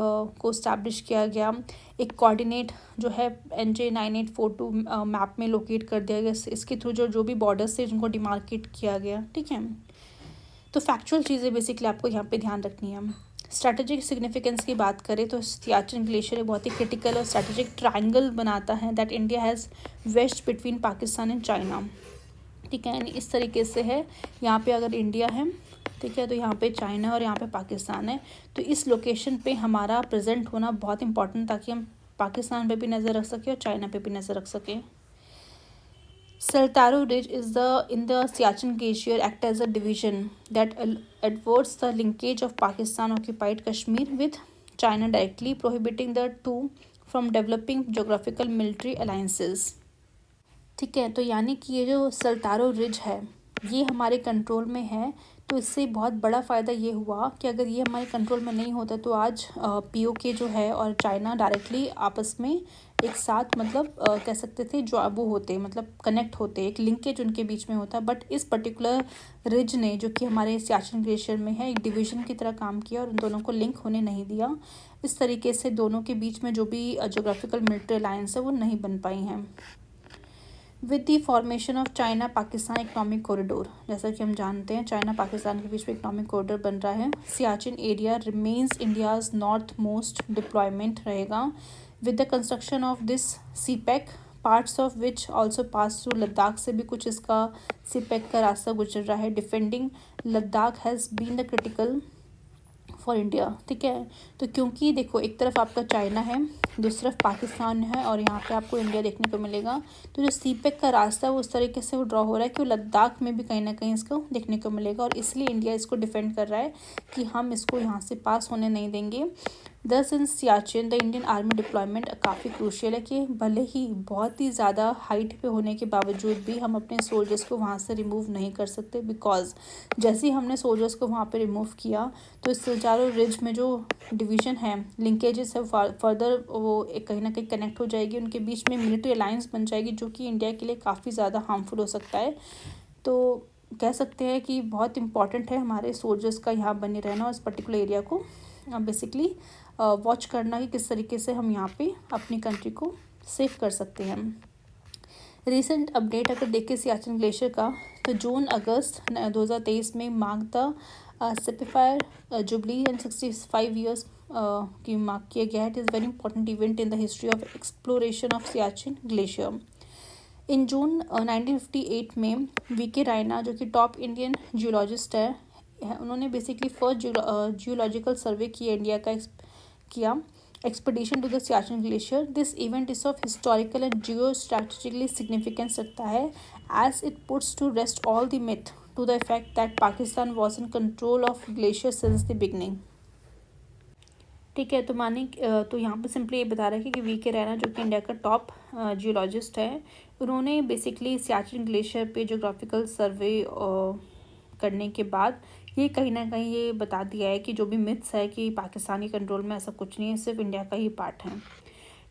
A: को स्टैब्लिश किया गया। एक कोऑर्डिनेट जो है NJ9842 मैप में लोकेट कर दिया गया, इसके थ्रू जो भी बॉर्डर्स थे जिनको डिमार्केट किया गया, ठीक है। तो फैक्चुअल चीज़ें बेसिकली आपको यहाँ पे ध्यान रखनी है। स्ट्रैटेजिक सिग्निफिकेंस की बात करें तो सियाचिन ग्लेशियर एक बहुत ही क्रिटिकल और स्ट्रैटेजिक ट्रायंगल बनाता है that India has west between Pakistan and China, ठीक है। यानी इस तरीके से है, यहाँ पे अगर इंडिया है, ठीक है, तो यहाँ पे चाइना है और यहाँ पे पाकिस्तान है। तो इस लोकेशन पे हमारा प्रेजेंट होना बहुत इंपॉर्टेंट, ताकि हम पाकिस्तान पे भी नज़र रख सकें और चाइना पे भी नज़र रख सकें। Saltaro Ridge is in the Siachen Glacier act as a division that adverts the linkage of Pakistan occupied Kashmir with China directly, prohibiting the two from developing geographical military alliances, ठीक है। तो यानी कि ये जो सल्तारो रिज है ये हमारे कंट्रोल में है, तो इससे बहुत बड़ा फ़ायदा ये हुआ कि अगर ये हमारे कंट्रोल में नहीं होता तो आज POK जो है और चाइना डायरेक्टली आपस में एक साथ मतलब कह सकते थे जो वो होते मतलब कनेक्ट होते, एक लिंकेज उनके बीच में होता। बट इस पर्टिकुलर रिज ने जो कि हमारे सियाचिन ग्लेशियर में है एक डिवीज़न की तरह काम किया और उन दोनों को लिंक होने नहीं दिया। इस तरीके से दोनों के बीच में जो भी जोग्राफिकल मिलिट्री अलायंस है वो नहीं बन पाई हैं। With the formation of China Pakistan economic corridor, जैसा कि हम जानते हैं चाइना पाकिस्तान के बीच में इकनॉमिक कॉरिडोर बन रहा है। Siachen area remains India's north most deployment रहेगा। With the construction of this CPEC parts of which also pass through Ladakh, से भी कुछ इसका CPEC का रास्ता गुजर रहा है। Defending Ladakh has been the critical for India, ठीक है। तो क्योंकि देखो एक तरफ आपका चाइना है, दूसरी तरफ पाकिस्तान है और यहाँ पे आपको इंडिया देखने को मिलेगा, तो जो CPEC का रास्ता है वो उस तरीके से वो ड्रॉ हो रहा है कि वो लद्दाख में भी कहीं ना कहीं इसको देखने को मिलेगा और इसलिए इंडिया इसको डिफेंड कर रहा है कि हम इसको यहाँ से पास होने नहीं देंगे। Thus in Siachen the Indian army deployment काफ़ी क्रूशियल है कि भले ही बहुत ही ज़्यादा हाइट पे होने के बावजूद भी हम अपने सोल्जर्स को वहाँ से रिमूव नहीं कर सकते, बिकॉज जैसे ही हमने सोल्जर्स को वहाँ पे रिमूव किया तो इस सल्तारो रिज में जो डिवीज़न है लिंकेजेस है फर्दर वो कहीं ना कहीं कनेक्ट हो जाएगी, उनके बीच में मिलिट्री अलायंस बन जाएगी जो कि इंडिया के लिए काफ़ी ज़्यादा हार्मफुल हो सकता है। तो कह सकते हैं कि बहुत इम्पॉर्टेंट है हमारे सोल्जर्स का यहाँ बने रहना और इस पर्टिकुलर एरिया को बेसिकली वॉच करना कि किस तरीके से हम यहाँ पे अपनी कंट्री को सेव कर सकते हैं। रिसेंट अपडेट अगर देखें सियाचिन ग्लेशियर का, तो जून अगस्त 2023 में mark the sapphire jubilee and 65 years की मार्क किया गया है। It is very important event in the history of exploration of Siachen glacier. In June 1958 में वीके रायना, जो कि टॉप इंडियन जियोलॉजिस्ट है, उन्होंने बेसिकली फर्स्ट जियोलॉजिकल सर्वे किया इंडिया का किया expedition to the Siachen glacier. This event is of historical and geostrategically significance रखता है as it puts to rest all the myth to the effect that Pakistan was in control of glacier since the beginning. ठीक है, तो माने तो यहाँ पे simply ये बता रहा है कि वीके रैना, जो कि इंडिया का टॉप जियोलॉजिस्ट है, उन्होंने बेसिकली सियाचिन ग्लेशियर पे जोग्राफिकल सर्वे करने के बाद ये कहीं ना कहीं ये बता दिया है कि जो भी मिथ्स है कि पाकिस्तानी कंट्रोल में, ऐसा कुछ नहीं है, सिर्फ इंडिया का ही पार्ट है।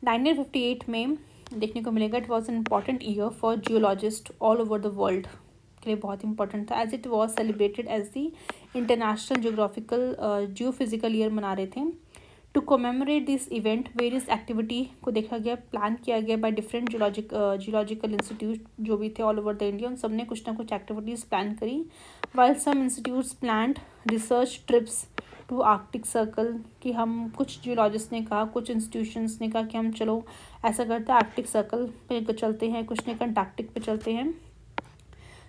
A: 1958 में देखने को मिलेगा it was an important year for geologist all over the world के लिए, बहुत इंपॉर्टेंट था as it was celebrated as the international geographical geophysical year मना रहे थे। To commemorate this event various activity को देखा गया, प्लान किया गया बाय डिफरेंट जियोलॉजिकल इंस्टीट्यूट जो भी थे ऑल ओवर द इंडिया, उन सब ने कुछ ना कुछ एक्टिविटीज़ प्लान करी। While some institutes planned research trips to Arctic circle, कि हम कुछ जियोलॉजिस्ट ने कहा, कुछ इंस्टीट्यूशंस ने कहा कि हम चलो ऐसा करते हैं आर्कटिक सर्कल पे चलते हैं, कुछ ने अंटार्कटिक पे चलते हैं।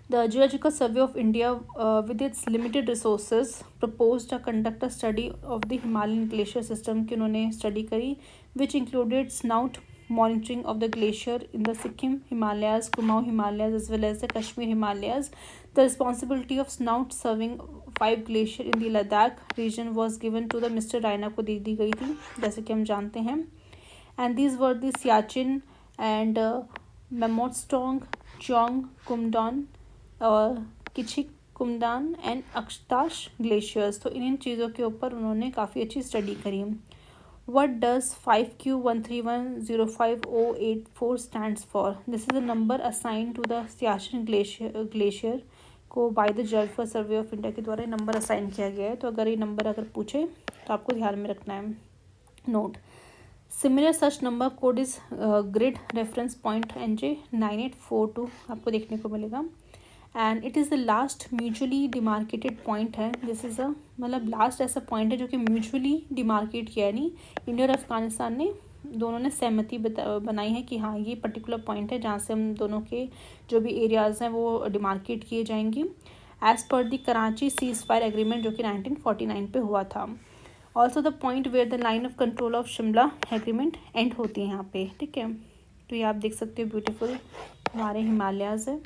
A: The Geological Survey of India, with its limited resources, proposed to conduct a study of the Himalayan glacier system कि उन्होंने study करी, which included snout monitoring of the glacier in the Sikkim Himalayas, Kumaon Himalayas, as well as the Kashmir Himalayas. The responsibility of snout serving 5 glacier in the Ladakh region was given to the Mr. Raina को दे दी गई थी, जैसे कि हम जानते हैं। And these were the Siachen and Mamotstong, Chong Kumdon और किचिक कुमदान and अक्षताश glaciers. तो इन चीज़ों के ऊपर उन्होंने काफ़ी अच्छी स्टडी करी। What does 5Q13105O84 stands for? This is a number assign to the Siachen glacier को by the geological survey of India के द्वारा नंबर असाइन किया गया है। तो अगर ये नंबर अगर पूछे तो आपको ध्यान में रखना है। Note, similar such number code is grid reference point NJ9842 आपको देखने को मिलेगा। And it is the last mutually demarcated point है। दिस इज़ अ मतलब लास्ट ऐसा पॉइंट है जो कि म्यूचुअली डिमार्केट किया है, नहीं इंडिया और अफगानिस्तान ने दोनों ने सहमति बनाई है कि हाँ ये पर्टिकुलर पॉइंट है जहाँ से हम दोनों के जो भी एरियाज़ हैं वो डिमार्केट किए जाएंगे as per the Karachi ceasefire agreement जो कि 1949 पे हुआ था। Also the point where the line of control of Shimla agreement end होती है यहाँ पे। ठीक है, तो ये आप देख सकते हो ब्यूटीफुल हमारे हिमालयाज़ है।